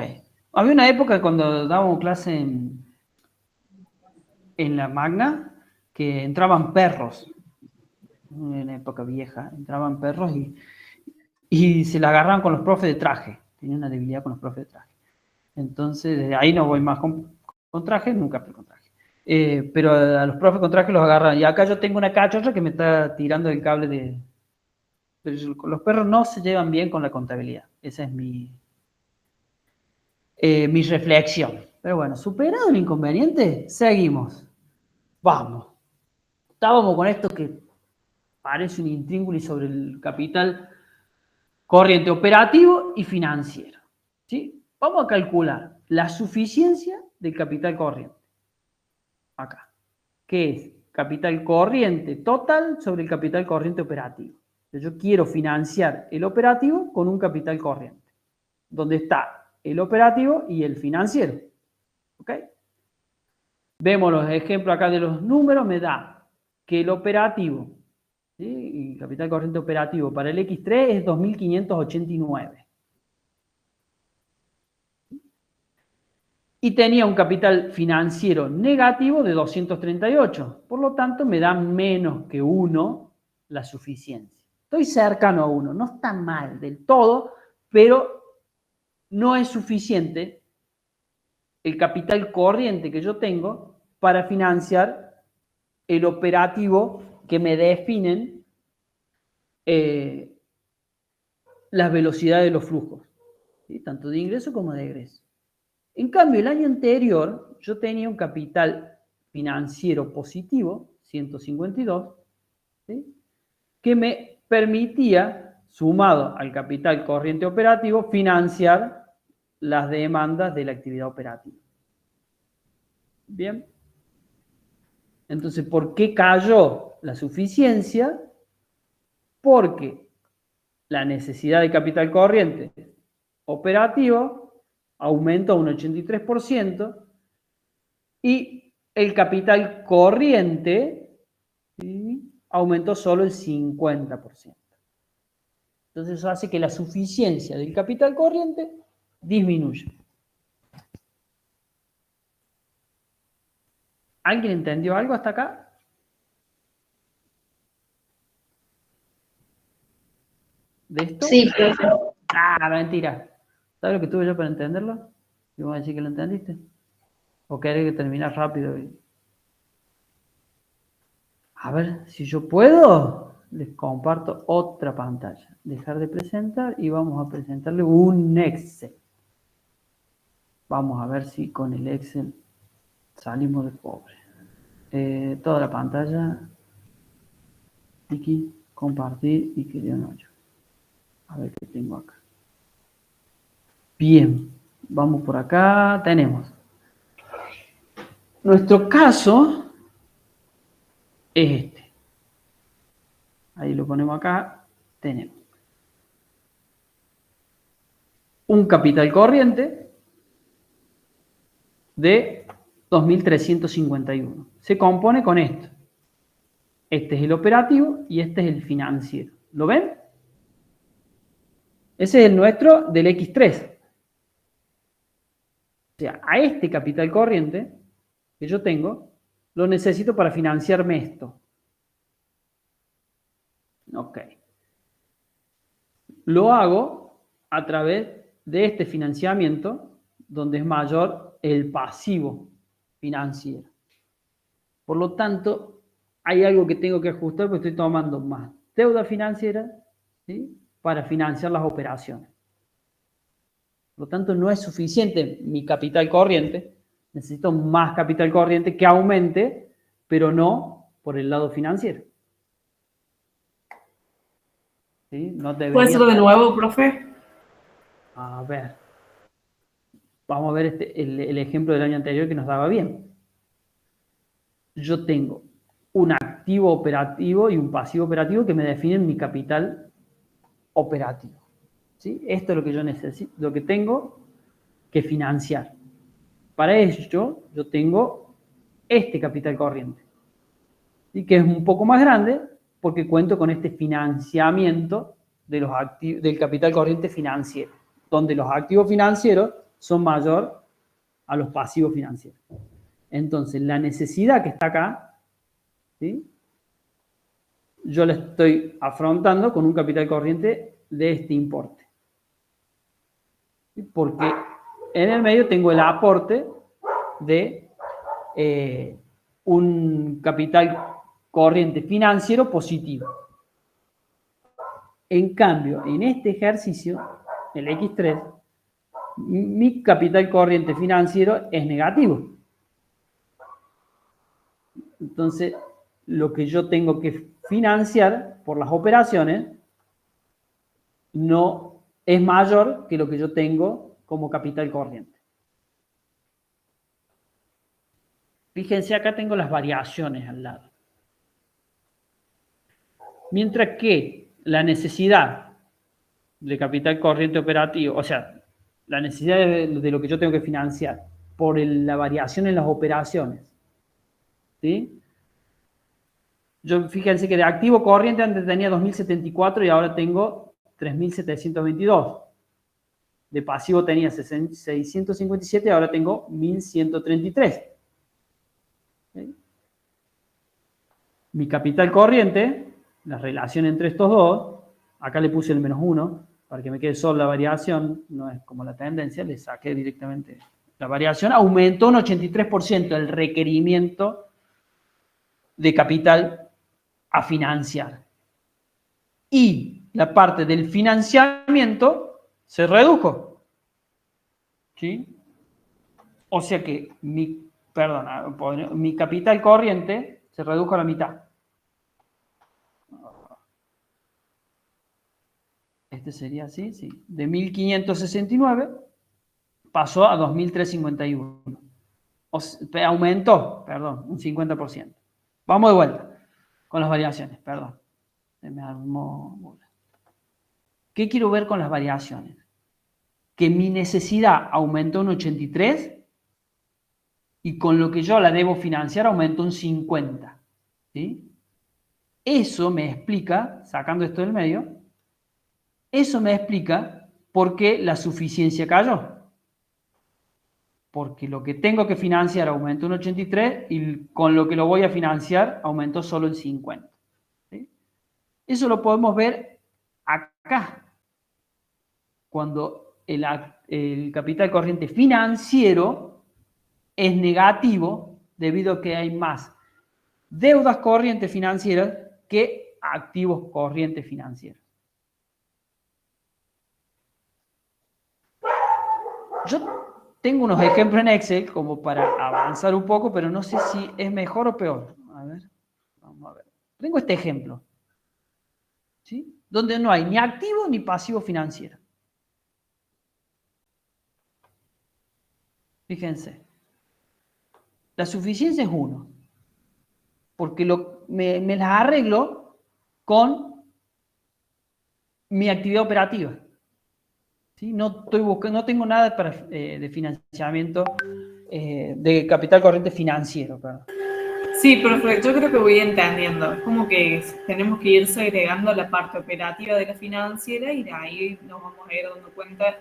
Había una época cuando dábamos clase en la Magna que entraban perros. En una época vieja, entraban perros y se la agarraban con los profes de traje. Tenía una debilidad con los profes de traje. Entonces, desde ahí no voy más con traje, nunca fui con traje. Pero a los profes con traje los agarran. Y acá yo tengo una cachorra que me está tirando el cable de... Los perros no se llevan bien con la contabilidad. Esa es mi reflexión. Pero bueno, superado el inconveniente, seguimos. Vamos. Estábamos con esto que parece un intríngulis sobre el capital corriente operativo y financiero. ¿Sí? Vamos a calcular la suficiencia del capital corriente. Acá. ¿Qué es? Capital corriente total sobre el capital corriente operativo. Yo quiero financiar el operativo con un capital corriente, donde está el operativo y el financiero. ¿Ok? Vemos los ejemplos acá de los números, me da que el operativo, ¿sí?, el capital corriente operativo para el X3 es 2.589. Y tenía un capital financiero negativo de 238. Por lo tanto, me da menos que 1 la suficiencia. Estoy cercano a 1. No está mal del todo, pero no es suficiente el capital corriente que yo tengo para financiar el operativo que me definen las velocidades de los flujos, ¿sí? Tanto de ingreso como de egreso. En cambio, el año anterior yo tenía un capital financiero positivo, 152, ¿sí? Que me permitía, sumado al capital corriente operativo, financiar las demandas de la actividad operativa. Bien. Entonces, ¿por qué cayó la suficiencia? Porque la necesidad de capital corriente operativo aumentó un 83% y el capital corriente, ¿sí?, aumentó solo el 50%. Entonces eso hace que la suficiencia del capital corriente disminuya. ¿Alguien entendió algo hasta acá? ¿De esto? Sí, profe. Ah, mentira. ¿Sabes lo que tuve yo para entenderlo? ¿Y vos a decir que lo entendiste? ¿O querés que terminar rápido? A ver, si yo puedo, les comparto otra pantalla. Dejar de presentar y vamos a presentarle un Excel. Vamos a ver si con el Excel salimos de pobre. Toda la pantalla. Aquí, compartir y que dio un 8. A ver qué tengo acá. Bien, vamos por acá. Tenemos. Nuestro caso es este. Ahí lo ponemos acá. Tenemos un capital corriente de 2.351. Se compone con esto. Este es el operativo y este es el financiero. ¿Lo ven? Ese es el nuestro del X3. O sea, a este capital corriente que yo tengo, lo necesito para financiarme esto. Ok. Lo hago a través de este financiamiento, donde es mayor el pasivo financiero. Por lo tanto, hay algo que tengo que ajustar porque estoy tomando más deuda financiera, ¿sí?, para financiar las operaciones. Por lo tanto, no es suficiente mi capital corriente. Necesito más capital corriente que aumente, pero no por el lado financiero. ¿Sí? No debería... ¿Puede ser de nuevo, profe? A ver. Vamos a ver el ejemplo del año anterior que nos daba bien. Yo tengo un activo operativo y un pasivo operativo que me definen mi capital operativo. ¿Sí? Esto es lo que yo necesito, lo que tengo que financiar. Para ello, yo tengo este capital corriente, ¿sí?, que es un poco más grande porque cuento con este financiamiento de los del capital corriente financiero, donde los activos financieros son mayor a los pasivos financieros. Entonces, la necesidad que está acá, ¿sí?, yo la estoy afrontando con un capital corriente de este importe. ¿Sí? Porque en el medio tengo el aporte de un capital corriente financiero positivo. En cambio, en este ejercicio, el X3, mi capital corriente financiero es negativo. Entonces, lo que yo tengo que financiar por las operaciones no es mayor que lo que yo tengo como capital corriente. Fíjense, acá tengo las variaciones al lado. Mientras que la necesidad de capital corriente operativo, o sea, la necesidad de lo que yo tengo que financiar por la variación en las operaciones, ¿sí? Yo, fíjense que de activo corriente antes tenía 2.074 y ahora tengo 3.722. De pasivo tenía 657 y ahora tengo 1.133. ¿Sí? Mi capital corriente, la relación entre estos dos, acá le puse el -1 para que me quede solo la variación, no es como la tendencia, le saqué directamente la variación, aumentó un 83% el requerimiento de capital a financiar. Y la parte del financiamiento se redujo. ¿Sí? O sea que mi capital corriente se redujo a la mitad. Este sería así, sí. De 1.569 pasó a 2.351. Aumentó, perdón, un 50%. Vamos de vuelta con las variaciones, perdón. Se me armó. ¿Qué quiero ver con las variaciones? Que mi necesidad aumentó un 83 y con lo que yo la debo financiar aumentó un 50. ¿Sí? Eso me explica, sacando esto del medio, eso me explica por qué la suficiencia cayó. Porque lo que tengo que financiar aumentó un 83 y con lo que lo voy a financiar aumentó solo el 50. ¿Sí? Eso lo podemos ver acá. Cuando el capital corriente financiero es negativo debido a que hay más deudas corrientes financieras que activos corrientes financieros. Yo tengo unos ejemplos en Excel como para avanzar un poco, pero no sé si es mejor o peor. A ver, vamos a ver. Tengo este ejemplo, ¿sí? Donde no hay ni activo ni pasivo financiero. Fíjense. La suficiencia es 1. Porque me las arreglo con mi actividad operativa. ¿Sí? No tengo nada de financiamiento, de capital corriente financiero. Perdón. Sí, profe, yo creo que voy entendiendo. Es como que tenemos que ir segregando la parte operativa de la financiera y de ahí nos vamos a ir dando cuenta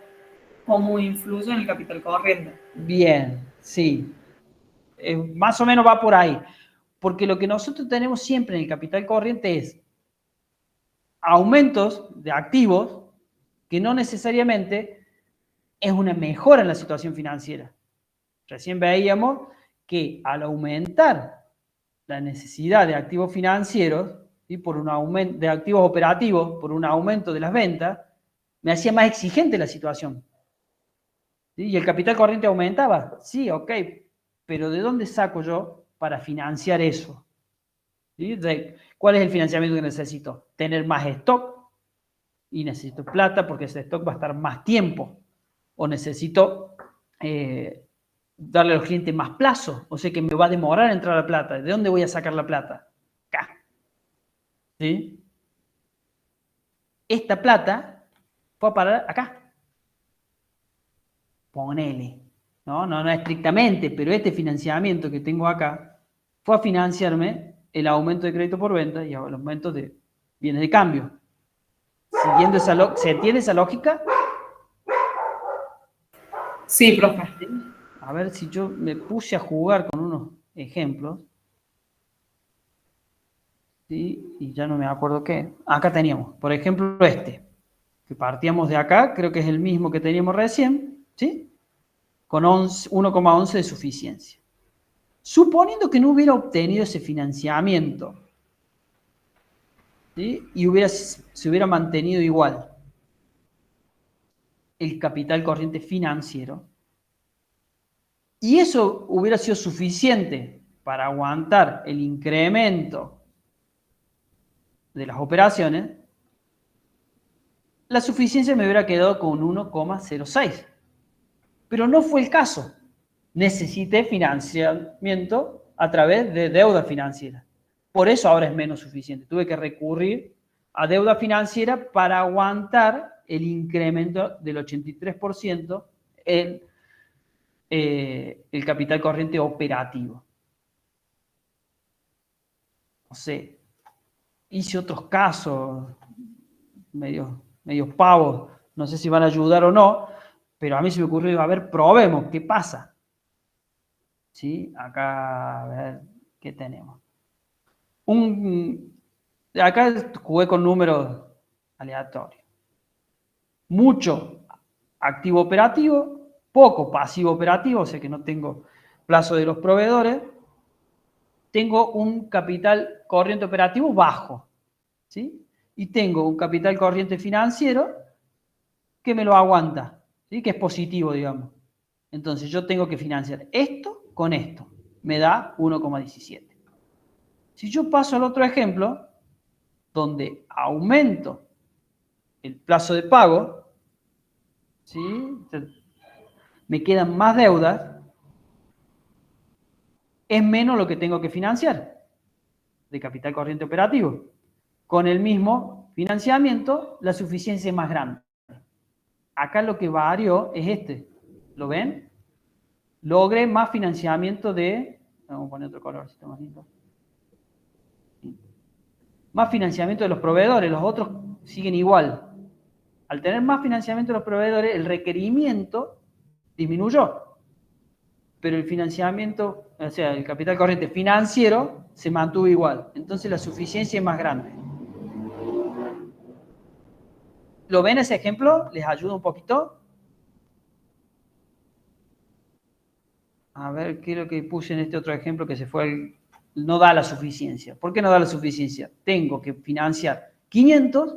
cómo influye en el capital corriente. Bien, sí. Más o menos va por ahí. Porque lo que nosotros tenemos siempre en el capital corriente es aumentos de activos que no necesariamente es una mejora en la situación financiera. Recién veíamos que al aumentar la necesidad de activos financieros y por un aumento de activos operativos, por un aumento de las ventas, me hacía más exigente la situación. ¿Sí? Y el capital corriente aumentaba. Sí, ok, pero ¿de dónde saco yo para financiar eso? ¿Sí? ¿Cuál es el financiamiento que necesito? Tener más stock y necesito plata porque ese stock va a estar más tiempo. O necesito darle a los clientes más plazo, o sea que me va a demorar entrar la plata. ¿De dónde voy a sacar la plata? Acá. ¿Sí? Esta plata fue a parar acá. Ponele. No estrictamente, pero este financiamiento que tengo acá fue a financiarme el aumento de crédito por venta y el aumento de bienes de cambio. ¿Se entiende esa lógica? Sí, profe. A ver si yo me puse a jugar con unos ejemplos. ¿Sí? Y ya no me acuerdo qué. Acá teníamos, por ejemplo, este. Que partíamos de acá, creo que es el mismo que teníamos recién. ¿Sí? Con 1,11 de suficiencia. Suponiendo que no hubiera obtenido ese financiamiento, ¿sí? Y se hubiera mantenido igual el capital corriente financiero, y eso hubiera sido suficiente para aguantar el incremento de las operaciones, la suficiencia me hubiera quedado con 1,06. Pero no fue el caso. Necesité financiamiento a través de deuda financiera. Por eso ahora es menos suficiente. Tuve que recurrir a deuda financiera para aguantar el incremento del 83% en el capital corriente operativo. No sé, hice otros casos medio pavos, no sé si van a ayudar o no, pero a mí se me ocurrió, a ver, probemos, ¿qué pasa? ¿Sí? Acá, a ver, ¿qué tenemos? Acá jugué con números aleatorios. Mucho activo operativo, poco pasivo operativo, o sea que no tengo plazo de los proveedores. Tengo un capital corriente operativo bajo, ¿sí? y tengo un capital corriente financiero que me lo aguanta, ¿sí? Que es positivo, digamos. Entonces yo tengo que financiar esto con esto. Me da 1,17. Si yo paso al otro ejemplo, donde aumento el plazo de pago, ¿sí? Me quedan más deudas, es menos lo que tengo que financiar de capital corriente operativo. Con el mismo financiamiento, la suficiencia es más grande. Acá lo que varió es este. ¿Lo ven? Logré más financiamiento de... Vamos a poner otro color, si está más lindo. Más financiamiento de los proveedores, los otros siguen igual. Al tener más financiamiento de los proveedores, el requerimiento disminuyó. Pero el financiamiento, o sea, el capital corriente financiero se mantuvo igual. Entonces la suficiencia es más grande. ¿Lo ven ese ejemplo? ¿Les ayuda un poquito? A ver, ¿qué es lo que puse en este otro ejemplo que se fue no da la suficiencia? ¿Por qué no da la suficiencia? Tengo que financiar 500,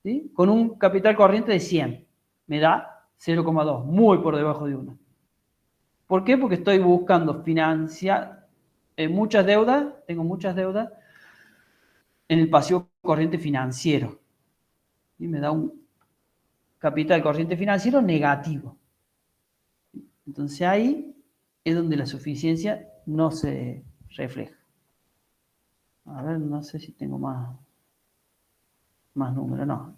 ¿sí? Con un capital corriente de 100. Me da 0,2, muy por debajo de 1. ¿Por qué? Porque estoy buscando financiar muchas deudas, tengo muchas deudas en el pasivo corriente financiero. Y me da un capital corriente financiero negativo. Entonces ahí es donde la suficiencia no se refleja. A ver, no sé si tengo más números, no.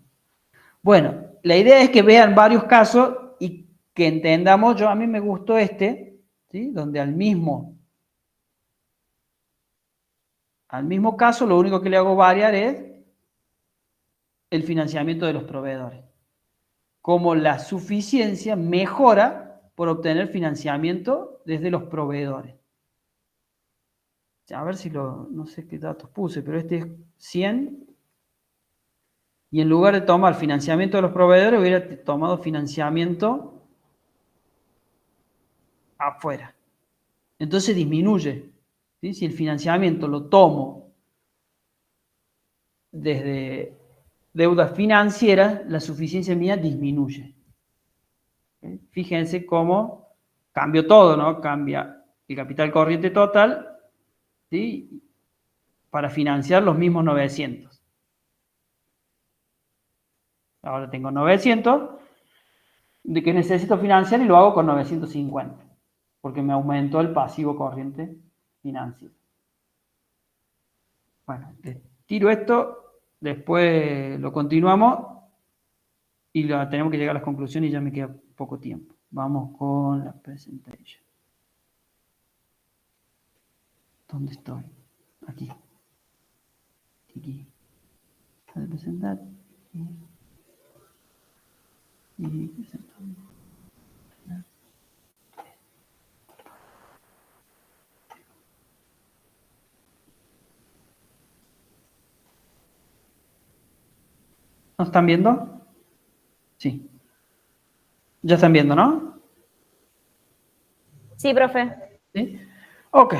Bueno, la idea es que vean varios casos y que entendamos, a mí me gustó este, ¿sí? Donde al mismo caso lo único que le hago variar es el financiamiento de los proveedores. Como la suficiencia mejora por obtener financiamiento desde los proveedores. A ver si no sé qué datos puse, pero este es 100. Y en lugar de tomar financiamiento de los proveedores, hubiera tomado financiamiento afuera. Entonces disminuye. ¿Sí? Si el financiamiento lo tomo desde deudas financieras, la suficiencia mía disminuye. ¿Sí? Fíjense cómo cambió todo, ¿no? Cambia el capital corriente total, ¿sí? Para financiar los mismos 900. Ahora tengo 900 de que necesito financiar y lo hago con 950, porque me aumentó el pasivo corriente financiero. Bueno, les tiro esto, después lo continuamos y tenemos que llegar a las conclusiones y ya me queda poco tiempo. Vamos con la presentación. ¿Dónde estoy? Aquí. Aquí. ¿Puedo presentar? Y presentamos. ¿Nos están viendo? Sí. ¿Ya están viendo, no? Sí, profe. ¿Sí? Ok.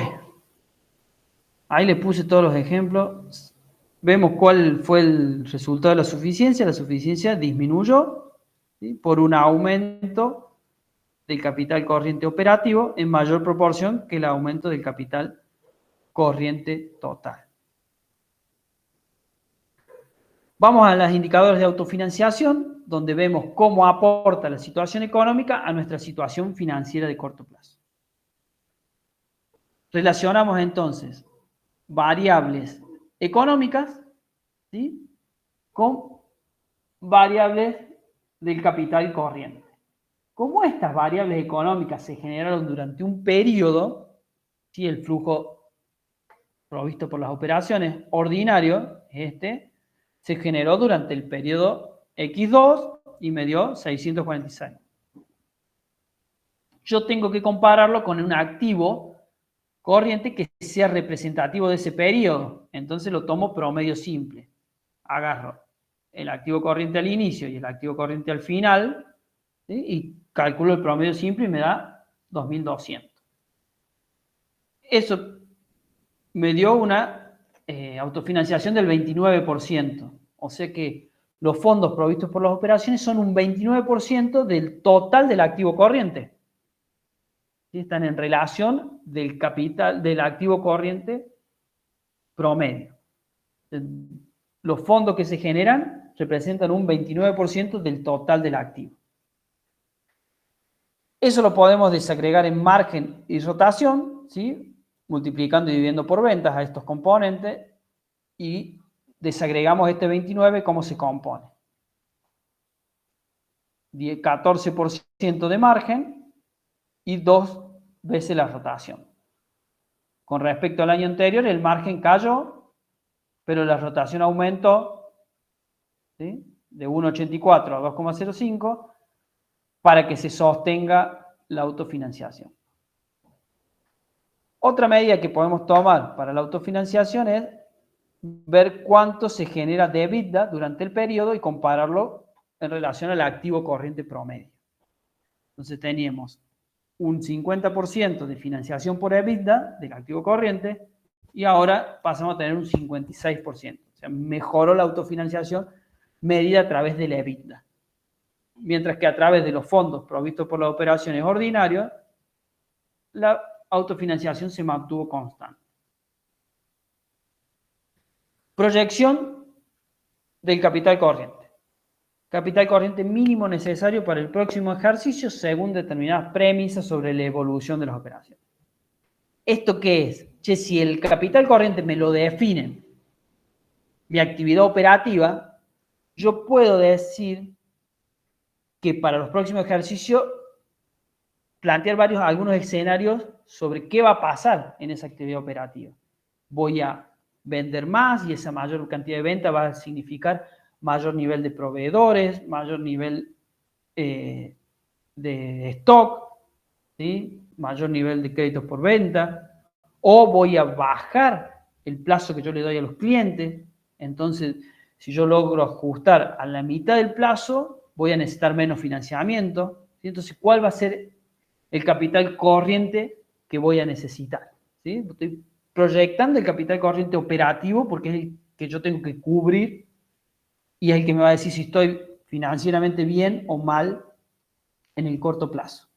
Ahí le puse todos los ejemplos. Vemos cuál fue el resultado de la suficiencia. La suficiencia disminuyó, ¿sí? Por un aumento del capital corriente operativo en mayor proporción que el aumento del capital corriente total. Vamos a los indicadores de autofinanciación, donde vemos cómo aporta la situación económica a nuestra situación financiera de corto plazo. Relacionamos entonces variables económicas, ¿sí? Con variables del capital corriente. Como estas variables económicas se generaron durante un periodo, ¿sí? El flujo provisto por las operaciones ordinario, se generó durante el periodo X2 y me dio 646. Yo tengo que compararlo con un activo corriente que sea representativo de ese periodo. Entonces lo tomo promedio simple. Agarro el activo corriente al inicio y el activo corriente al final, ¿sí? Y calculo el promedio simple y me da 2.200. Eso me dio una autofinanciación del 29%, O sea que los fondos provistos por las operaciones son un 29% del total del activo corriente. ¿Sí? Están en relación del capital, del activo corriente promedio. Los fondos que se generan representan un 29% del total del activo. Eso lo podemos desagregar en margen y rotación, ¿sí? Multiplicando y dividiendo por ventas a estos componentes y desagregamos este 29, ¿cómo se compone? 14% de margen y 2 veces la rotación. Con respecto al año anterior, el margen cayó, pero la rotación aumentó, ¿sí? De 1,84 a 2,05 para que se sostenga la autofinanciación. Otra medida que podemos tomar para la autofinanciación es ver cuánto se genera de EBITDA durante el periodo y compararlo en relación al activo corriente promedio. Entonces teníamos un 50% de financiación por EBITDA del activo corriente y ahora pasamos a tener un 56%. O sea, mejoró la autofinanciación medida a través del EBITDA. Mientras que a través de los fondos provistos por las operaciones ordinarias, la autofinanciación se mantuvo constante. Proyección del capital corriente. Capital corriente mínimo necesario para el próximo ejercicio según determinadas premisas sobre la evolución de las operaciones. ¿Esto qué es? Che, si el capital corriente me lo define mi actividad operativa, yo puedo decir que para los próximos ejercicios plantear algunos escenarios sobre qué va a pasar en esa actividad operativa. Voy a vender más y esa mayor cantidad de venta va a significar mayor nivel de proveedores, mayor nivel de stock, ¿sí? Mayor nivel de créditos por venta, o voy a bajar el plazo que yo le doy a los clientes. Entonces, si yo logro ajustar a la mitad del plazo, voy a necesitar menos financiamiento, ¿sí? Entonces, ¿cuál va a ser el capital corriente que voy a necesitar? ¿Sí? Estoy proyectando el capital corriente operativo porque es el que yo tengo que cubrir y es el que me va a decir si estoy financieramente bien o mal en el corto plazo.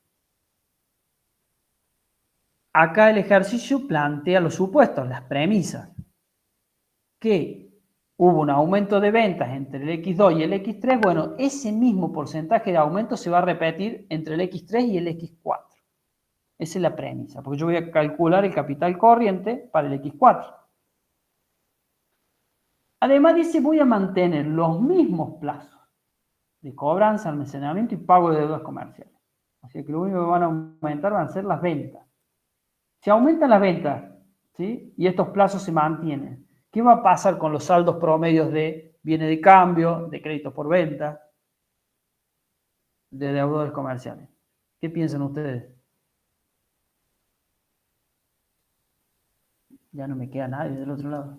Acá el ejercicio plantea los supuestos, las premisas, que hubo un aumento de ventas entre el X2 y el X3, bueno, ese mismo porcentaje de aumento se va a repetir entre el X3 y el X4. Esa es la premisa, porque yo voy a calcular el capital corriente para el X4. Además dice, voy a mantener los mismos plazos de cobranza, almacenamiento y pago de deudas comerciales. Así que lo único que van a aumentar van a ser las ventas. Si aumentan las ventas, ¿sí? Y estos plazos se mantienen, ¿qué va a pasar con los saldos promedios de bienes de cambio, de créditos por venta, de deudores comerciales? ¿Qué piensan ustedes? Ya no me queda nadie del otro lado.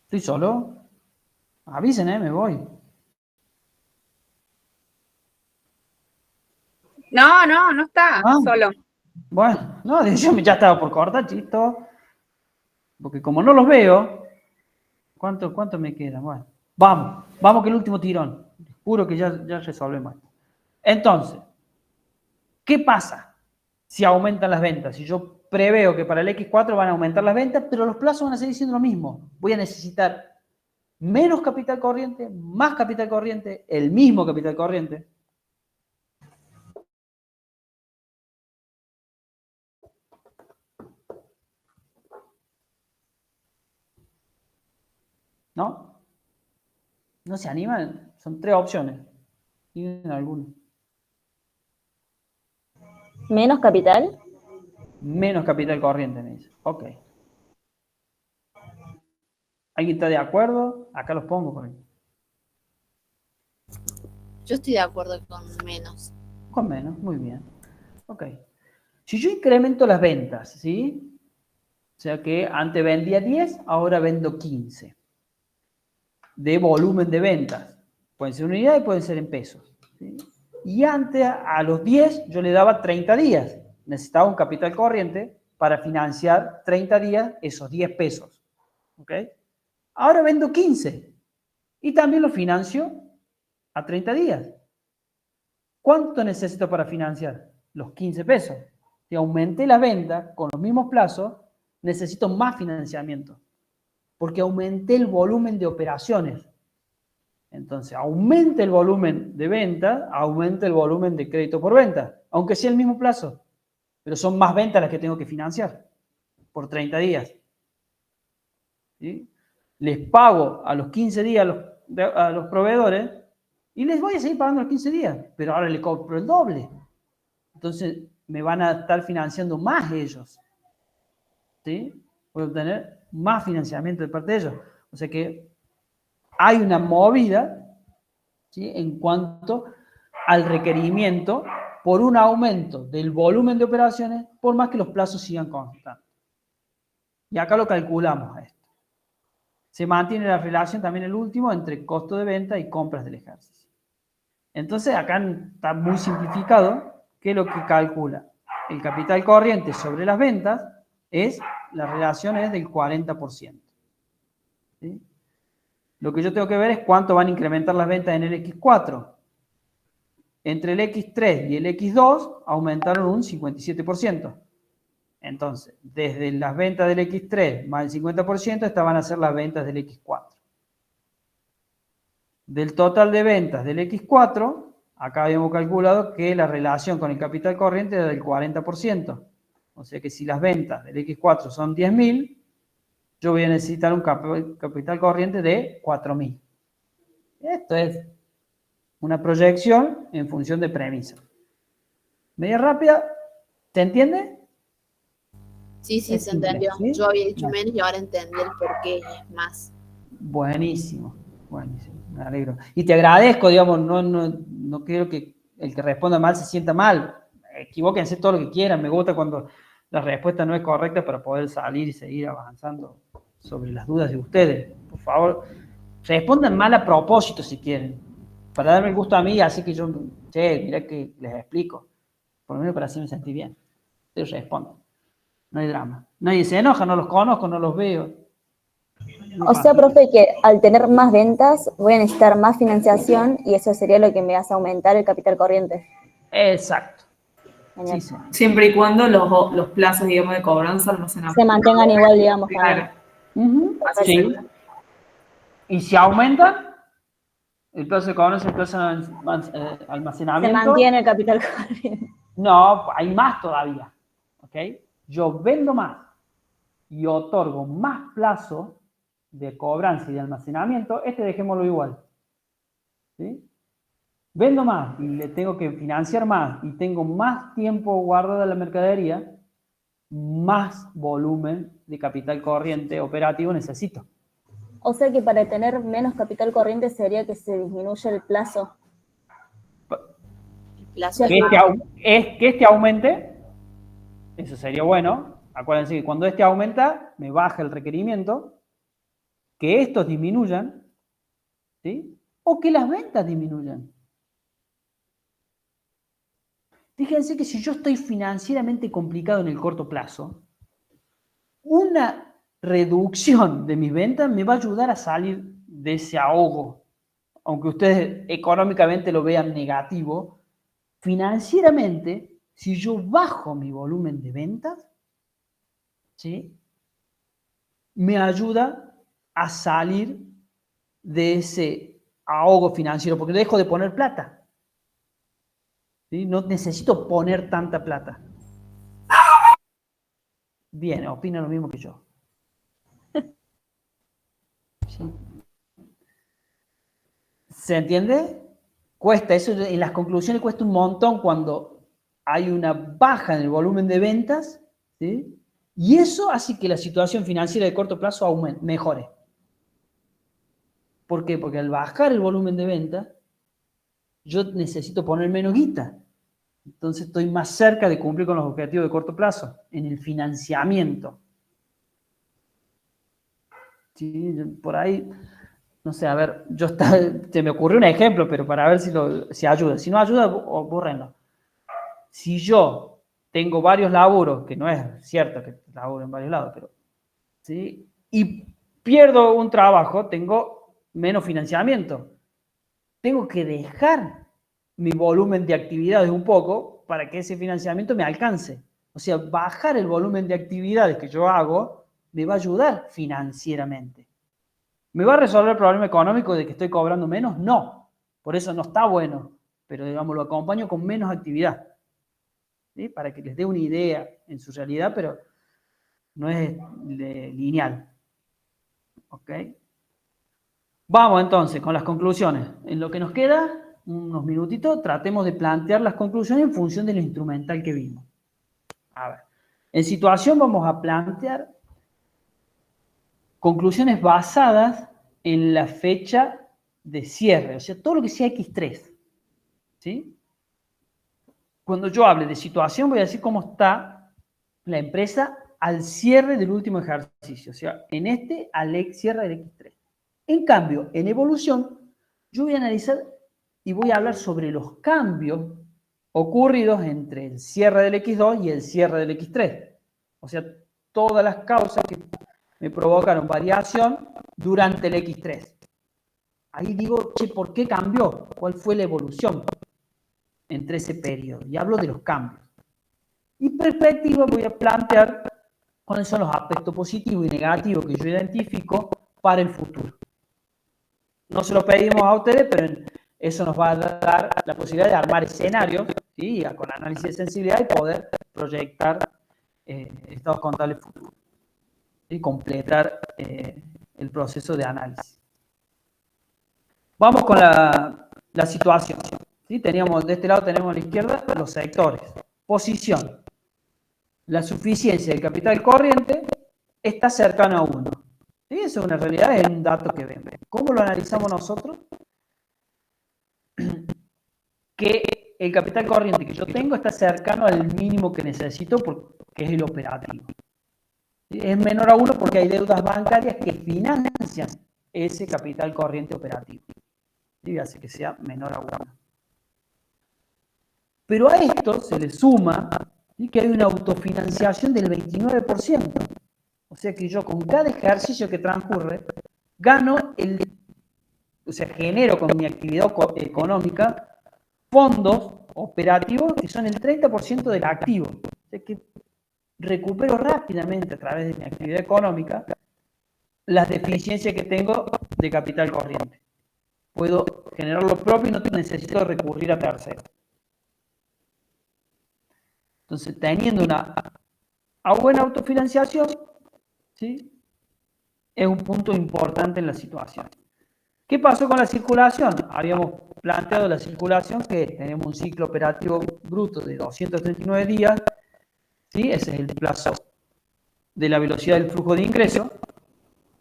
¿Estoy solo? Avisen, me voy. No está solo. Bueno, no, ya estaba por cortar, chisto. Porque como no los veo, ¿cuánto me queda? Bueno, vamos que el último tirón. Juro que ya resolvemos. Entonces, ¿qué pasa si aumentan las ventas? Si yo preveo que para el X4 van a aumentar las ventas, pero los plazos van a seguir siendo lo mismo. Voy a necesitar menos capital corriente, más capital corriente, el mismo capital corriente. ¿No? ¿No se animan? Son 3 opciones. ¿Tienen alguna? ¿Menos capital? Menos capital corriente, me dice. Ok. ¿Alguien está de acuerdo? Acá los pongo por ahí. Yo estoy de acuerdo con menos. Con menos, muy bien. Ok. Si yo incremento las ventas, ¿sí? O sea que antes vendía 10, ahora vendo 15. De volumen de ventas. Pueden ser unidades y pueden ser en pesos, ¿sí? Y antes, a los 10, yo le daba 30 días. Necesitaba un capital corriente para financiar 30 días esos 10 pesos. ¿Ok? Ahora vendo 15 y también lo financio a 30 días. ¿Cuánto necesito para financiar? Los 15 pesos. Si aumenté la venta con los mismos plazos, necesito más financiamiento, porque aumenté el volumen de operaciones. Entonces, aumenta el volumen de venta, aumenta el volumen de crédito por venta, aunque sea el mismo plazo, pero son más ventas las que tengo que financiar por 30 días. ¿Sí? Les pago a los 15 días a los proveedores y les voy a seguir pagando los 15 días, pero ahora les cobro el doble. Entonces, me van a estar financiando más ellos. ¿Sí? Voy a obtener más financiamiento de parte de ellos. O sea que hay una movida, ¿sí?, en cuanto al requerimiento por un aumento del volumen de operaciones, por más que los plazos sigan constantes. Y acá lo calculamos esto. Se mantiene la relación también el último entre costo de venta y compras del ejercicio. Entonces acá está muy simplificado que lo que calcula el capital corriente sobre las ventas la relación es del 40%. ¿Sí? Lo que yo tengo que ver es cuánto van a incrementar las ventas en el X4. Entre el X3 y el X2 aumentaron un 57%. Entonces, desde las ventas del X3 más el 50%, estas van a ser las ventas del X4. Del total de ventas del X4, acá habíamos calculado que la relación con el capital corriente era del 40%. O sea que si las ventas del X4 son 10.000, yo voy a necesitar un capital corriente de 4.000. Esto es una proyección en función de premisa. Media rápida, ¿se entiende? Sí, Es se simple, entendió. ¿sí? Yo había dicho Bien. menos y ahora entendí el por qué es más. Buenísimo, buenísimo, me alegro. Y te agradezco, digamos, no quiero que el que responda mal se sienta mal. Equivóquense todo lo que quieran, me gusta cuando la respuesta no es correcta para poder salir y seguir avanzando sobre las dudas de ustedes. Por favor, respondan mal a propósito si quieren, para darme el gusto a mí, así que yo, mirá que les explico, por lo menos para hacerme sentir bien. Ustedes respondan, no hay drama. Nadie se enoja, no los conozco, no los veo. No O sea, pasa. profe, que al tener más ventas voy a necesitar más financiación y eso sería lo que me hace aumentar el capital corriente. Exacto. Genial. Sí, sí. Siempre y cuando los plazos, digamos, de cobranza almacenamiento Se mantengan igual, digamos, Claro. también. Sí. Y si aumentan, el plazo de cobranza, el plazo de Se almacenamiento. mantiene el capital corriente. No, hay más todavía. ¿Ok? Yo vendo más y otorgo más plazo de cobranza y de almacenamiento. Dejémoslo igual. ¿Sí? Vendo más y le tengo que financiar más y tengo más tiempo guardada la mercadería, más volumen de capital corriente operativo necesito. O sea que para tener menos capital corriente sería que se disminuya el plazo. El plazo Que este aumente, eso sería bueno. Acuérdense que cuando este aumenta, me baja el requerimiento, que estos disminuyan, ¿sí? O que las ventas disminuyan. Fíjense que si yo estoy financieramente complicado en el corto plazo, una reducción de mis ventas me va a ayudar a salir de ese ahogo. Aunque ustedes económicamente lo vean negativo, financieramente, si yo bajo mi volumen de ventas, ¿sí?, me ayuda a salir de ese ahogo financiero, porque dejo de poner plata. ¿Sí? No necesito poner tanta plata. Bien, opina lo mismo que yo. ¿Sí? ¿Se entiende? Cuesta, eso en las conclusiones cuesta un montón cuando hay una baja en el volumen de ventas, ¿sí?, y eso hace que la situación financiera de corto plazo mejore. ¿Por qué? Porque al bajar el volumen de ventas, yo necesito poner menos guita. Entonces estoy más cerca de cumplir con los objetivos de corto plazo, en el financiamiento. Sí, por ahí, no sé, a ver, se me ocurrió un ejemplo, pero para ver si ayuda. Si no ayuda, bórrenlo. Si yo tengo varios laburos, que no es cierto que laburo en varios lados, pero, ¿sí? Y pierdo un trabajo, tengo menos financiamiento. Tengo que dejar mi volumen de actividades un poco para que ese financiamiento me alcance. O sea, bajar el volumen de actividades que yo hago me va a ayudar financieramente. ¿Me va a resolver el problema económico de que estoy cobrando menos? No. Por eso no está bueno. Pero, digamos, lo acompaño con menos actividad. ¿Sí? Para que les dé una idea en su realidad, pero no es lineal. ¿Ok? Vamos entonces con las conclusiones. En lo que nos queda, unos minutitos, tratemos de plantear las conclusiones en función del instrumental que vimos. A ver, en situación vamos a plantear conclusiones basadas en la fecha de cierre, o sea, todo lo que sea X3. ¿Sí? Cuando yo hable de situación, voy a decir cómo está la empresa al cierre del último ejercicio, o sea, en al cierre del X3. En cambio, en evolución, yo voy a analizar y voy a hablar sobre los cambios ocurridos entre el cierre del X2 y el cierre del X3. O sea, todas las causas que me provocaron variación durante el X3. Ahí digo, che, ¿por qué cambió? ¿Cuál fue la evolución entre ese periodo? Y hablo de los cambios. Y perspectiva voy a plantear cuáles son los aspectos positivos y negativos que yo identifico para el futuro. No se lo pedimos a ustedes, pero eso nos va a dar la posibilidad de armar escenarios, ¿sí? Con análisis de sensibilidad y poder proyectar estados contables futuros y completar el proceso de análisis. Vamos con la situación. ¿Sí? Teníamos, de este lado tenemos a la izquierda los sectores. Posición. La suficiencia del capital corriente está cercano a 1. ¿Sí? Eso es una realidad, es un dato que vemos. ¿Cómo lo analizamos nosotros? Que el capital corriente que yo tengo está cercano al mínimo que necesito porque es el operativo. Es menor a 1 porque hay deudas bancarias que financian ese capital corriente operativo. Y hace que sea menor a 1. Pero a esto se le suma, ¿sí?, que hay una autofinanciación del 29%. O sea que yo con cada ejercicio que transcurre gano genero con mi actividad económica fondos operativos que son el 30% del activo. O sea que recupero rápidamente a través de mi actividad económica las deficiencias que tengo de capital corriente. Puedo generar lo propio y no necesito recurrir a terceros. Entonces, teniendo una buena autofinanciación, ¿sí?, es un punto importante en la situación. ¿Qué pasó con la circulación? Habíamos planteado la circulación que tenemos un ciclo operativo bruto de 239 días, ¿sí? Ese es el plazo de la velocidad del flujo de ingreso,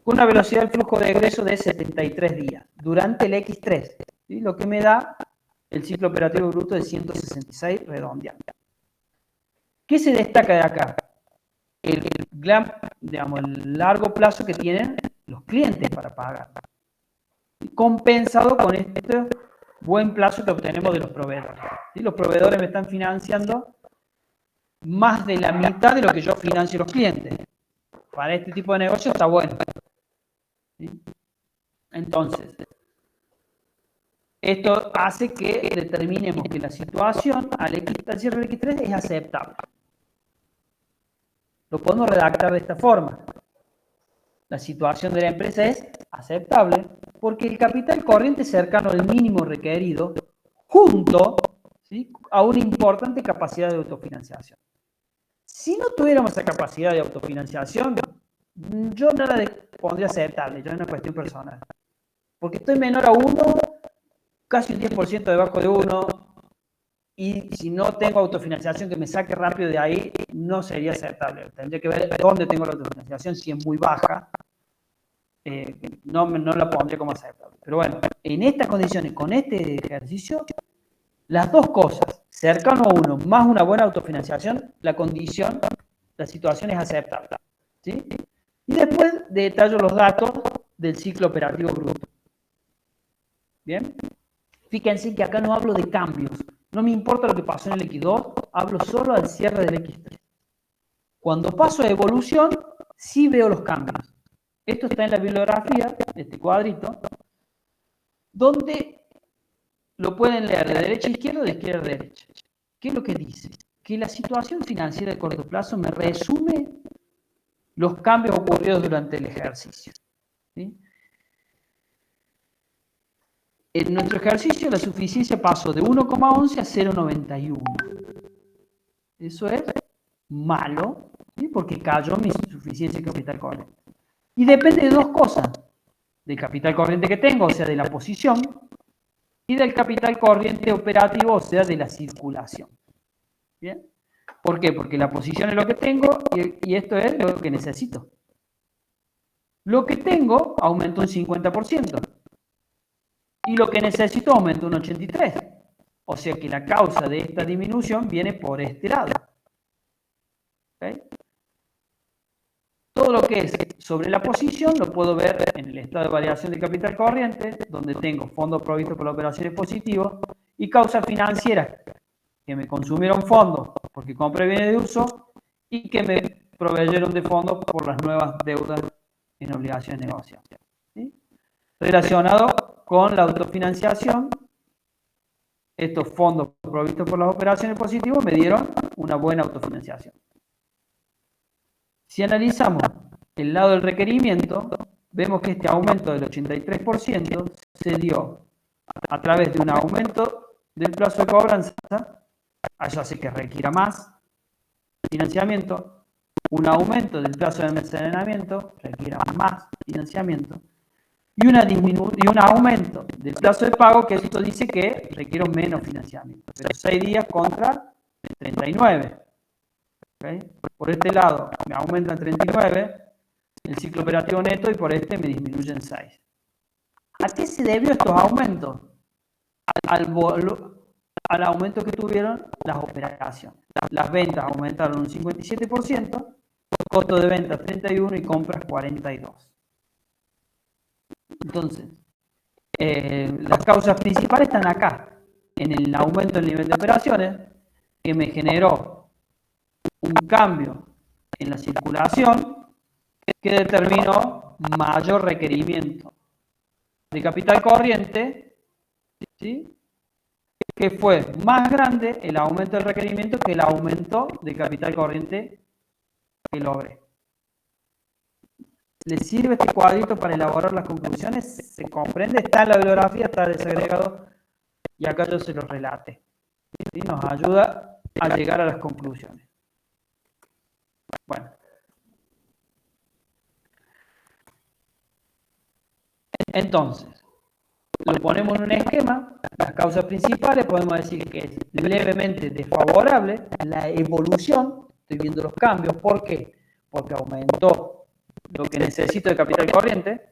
con una velocidad del flujo de egreso de 73 días durante el X3, ¿sí?, lo que me da el ciclo operativo bruto de 166 redondeando. ¿Qué se destaca de acá? El largo plazo que tienen los clientes para pagar, compensado con este buen plazo que obtenemos de los proveedores. ¿Sí? Los proveedores me están financiando más de la mitad de lo que yo financio a los clientes. Para este tipo de negocio está bueno. ¿Sí? Entonces, esto hace que determinemos que la situación al cierre del X3 es aceptable. Lo podemos redactar de esta forma. La situación de la empresa es aceptable porque el capital corriente es cercano al mínimo requerido junto, ¿sí?, a una importante capacidad de autofinanciación. Si no tuviéramos esa capacidad de autofinanciación, yo nada pondría aceptable, yo es una cuestión personal. Porque estoy menor a 1, casi un 10% debajo de 1, y si no tengo autofinanciación que me saque rápido de ahí, no sería aceptable. Tendría que ver dónde tengo la autofinanciación, si es muy baja, no la pondría como aceptable. Pero bueno, en estas condiciones, con este ejercicio, las dos cosas, cercano a 1 más una buena autofinanciación, la situación es aceptable. ¿Sí? Y después detallo los datos del ciclo operativo bruto. ¿Bien? Fíjense que acá no hablo de cambios, No me importa lo que pasó en el X2, hablo solo al cierre del X3. Cuando paso a evolución, sí veo los cambios. Esto está en la bibliografía, este cuadrito, donde lo pueden leer de derecha a izquierda o de izquierda a derecha. ¿Qué es lo que dice? Que la situación financiera de corto plazo me resume los cambios ocurridos durante el ejercicio. ¿Sí? En nuestro ejercicio la suficiencia pasó de 1,11 a 0,91. Eso es malo, ¿sí? Porque cayó mi suficiencia de capital corriente. Y depende de dos cosas. Del capital corriente que tengo, o sea, de la posición, y del capital corriente operativo, o sea, de la circulación. ¿Bien? ¿Por qué? Porque la posición es lo que tengo y esto es lo que necesito. Lo que tengo aumentó un 50%. Y lo que necesito aumentó un 83%. O sea que la causa de esta disminución viene por este lado. ¿Okay? Todo lo que es sobre la posición lo puedo ver en el estado de variación del capital corriente, donde tengo fondos provistos por las operaciones positivas y causas financieras que me consumieron fondos porque compré bienes de uso y que me proveyeron de fondos por las nuevas deudas en obligaciones negociadas. ¿Sí? Relacionado con la autofinanciación, estos fondos provistos por las operaciones positivas me dieron una buena autofinanciación. Si analizamos el lado del requerimiento, vemos que este aumento del 83% se dio a través de un aumento del plazo de cobranza, allá hace que requiera más financiamiento, un aumento del plazo de almacenamiento, requiera más financiamiento, y un aumento del plazo de pago, que esto dice que requiere menos financiamiento, pero 6 días contra 39. ¿Okay? Por este lado me aumentan 39 el ciclo operativo neto y por este me disminuyen 6. ¿A qué se debió estos aumentos? Al aumento que tuvieron las operaciones. Las ventas aumentaron un 57%, costo de ventas 31% y compras 42%. Entonces, las causas principales están acá, en el aumento del nivel de operaciones, que me generó un cambio en la circulación que determinó mayor requerimiento de capital corriente, ¿sí? Que fue más grande el aumento del requerimiento que el aumento de capital corriente que logré. ¿Les sirve este cuadrito para elaborar las conclusiones? ¿Se comprende? Está en la bibliografía, está desagregado y acá yo se lo relate. ¿Sí? Nos ayuda a llegar a las conclusiones. Bueno. Entonces, lo ponemos en un esquema, las causas principales, podemos decir que es levemente desfavorable la evolución, estoy viendo los cambios, ¿por qué? Porque aumentó lo que necesito de capital corriente,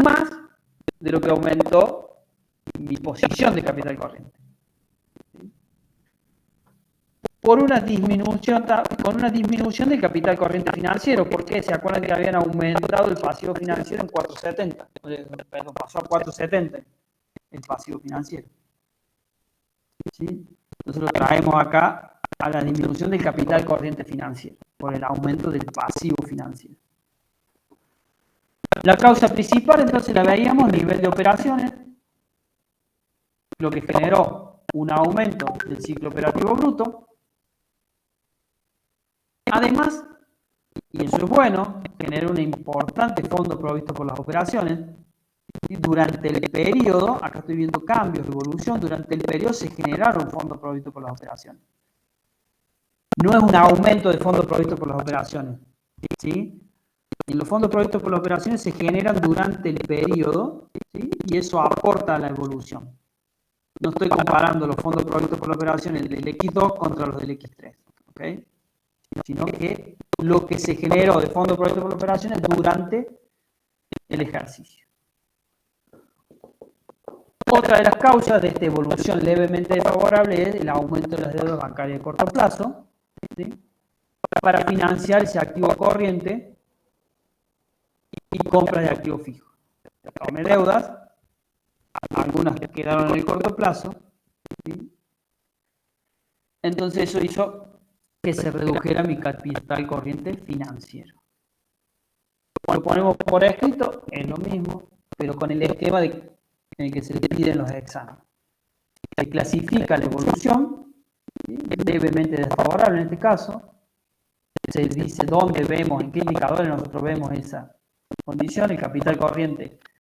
más de lo que aumentó mi posición de capital corriente. Con una disminución del capital corriente financiero, porque se acuerdan que habían aumentado el pasivo financiero en 470, perdón, pasó a 470 el pasivo financiero. ¿Sí? Entonces lo traemos acá a la disminución del capital corriente financiero, por el aumento del pasivo financiero. La causa principal, entonces la veíamos, nivel de operaciones, lo que generó un aumento del ciclo operativo bruto. Además, y eso es bueno, genera un importante fondo provisto por las operaciones. Y durante el periodo, acá estoy viendo cambios, evolución, durante el periodo se generaron fondos provistos por las operaciones. No es un aumento de fondos provistos por las operaciones. ¿Sí? Y los fondos provistos por las operaciones se generan durante el periodo, ¿sí? Y eso aporta a la evolución. No estoy comparando los fondos provistos por las operaciones del X2 contra los del X3. ¿Okay? Sino que lo que se generó de fondos provistos por las operaciones durante el ejercicio. Otra de las causas de esta evolución levemente desfavorable es el aumento de las deudas bancarias de corto plazo, ¿sí? Para financiar ese activo corriente y compras de activos fijos. Tomé deudas, algunas quedaron en el corto plazo, ¿sí? Entonces eso hizo que se redujera mi capital corriente financiero. Lo ponemos por escrito, es lo mismo, pero con el esquema en el que se piden los exámenes. Se clasifica la evolución, levemente desfavorable en este caso. Se dice dónde vemos, en qué indicadores nosotros vemos esa condición. El capital corriente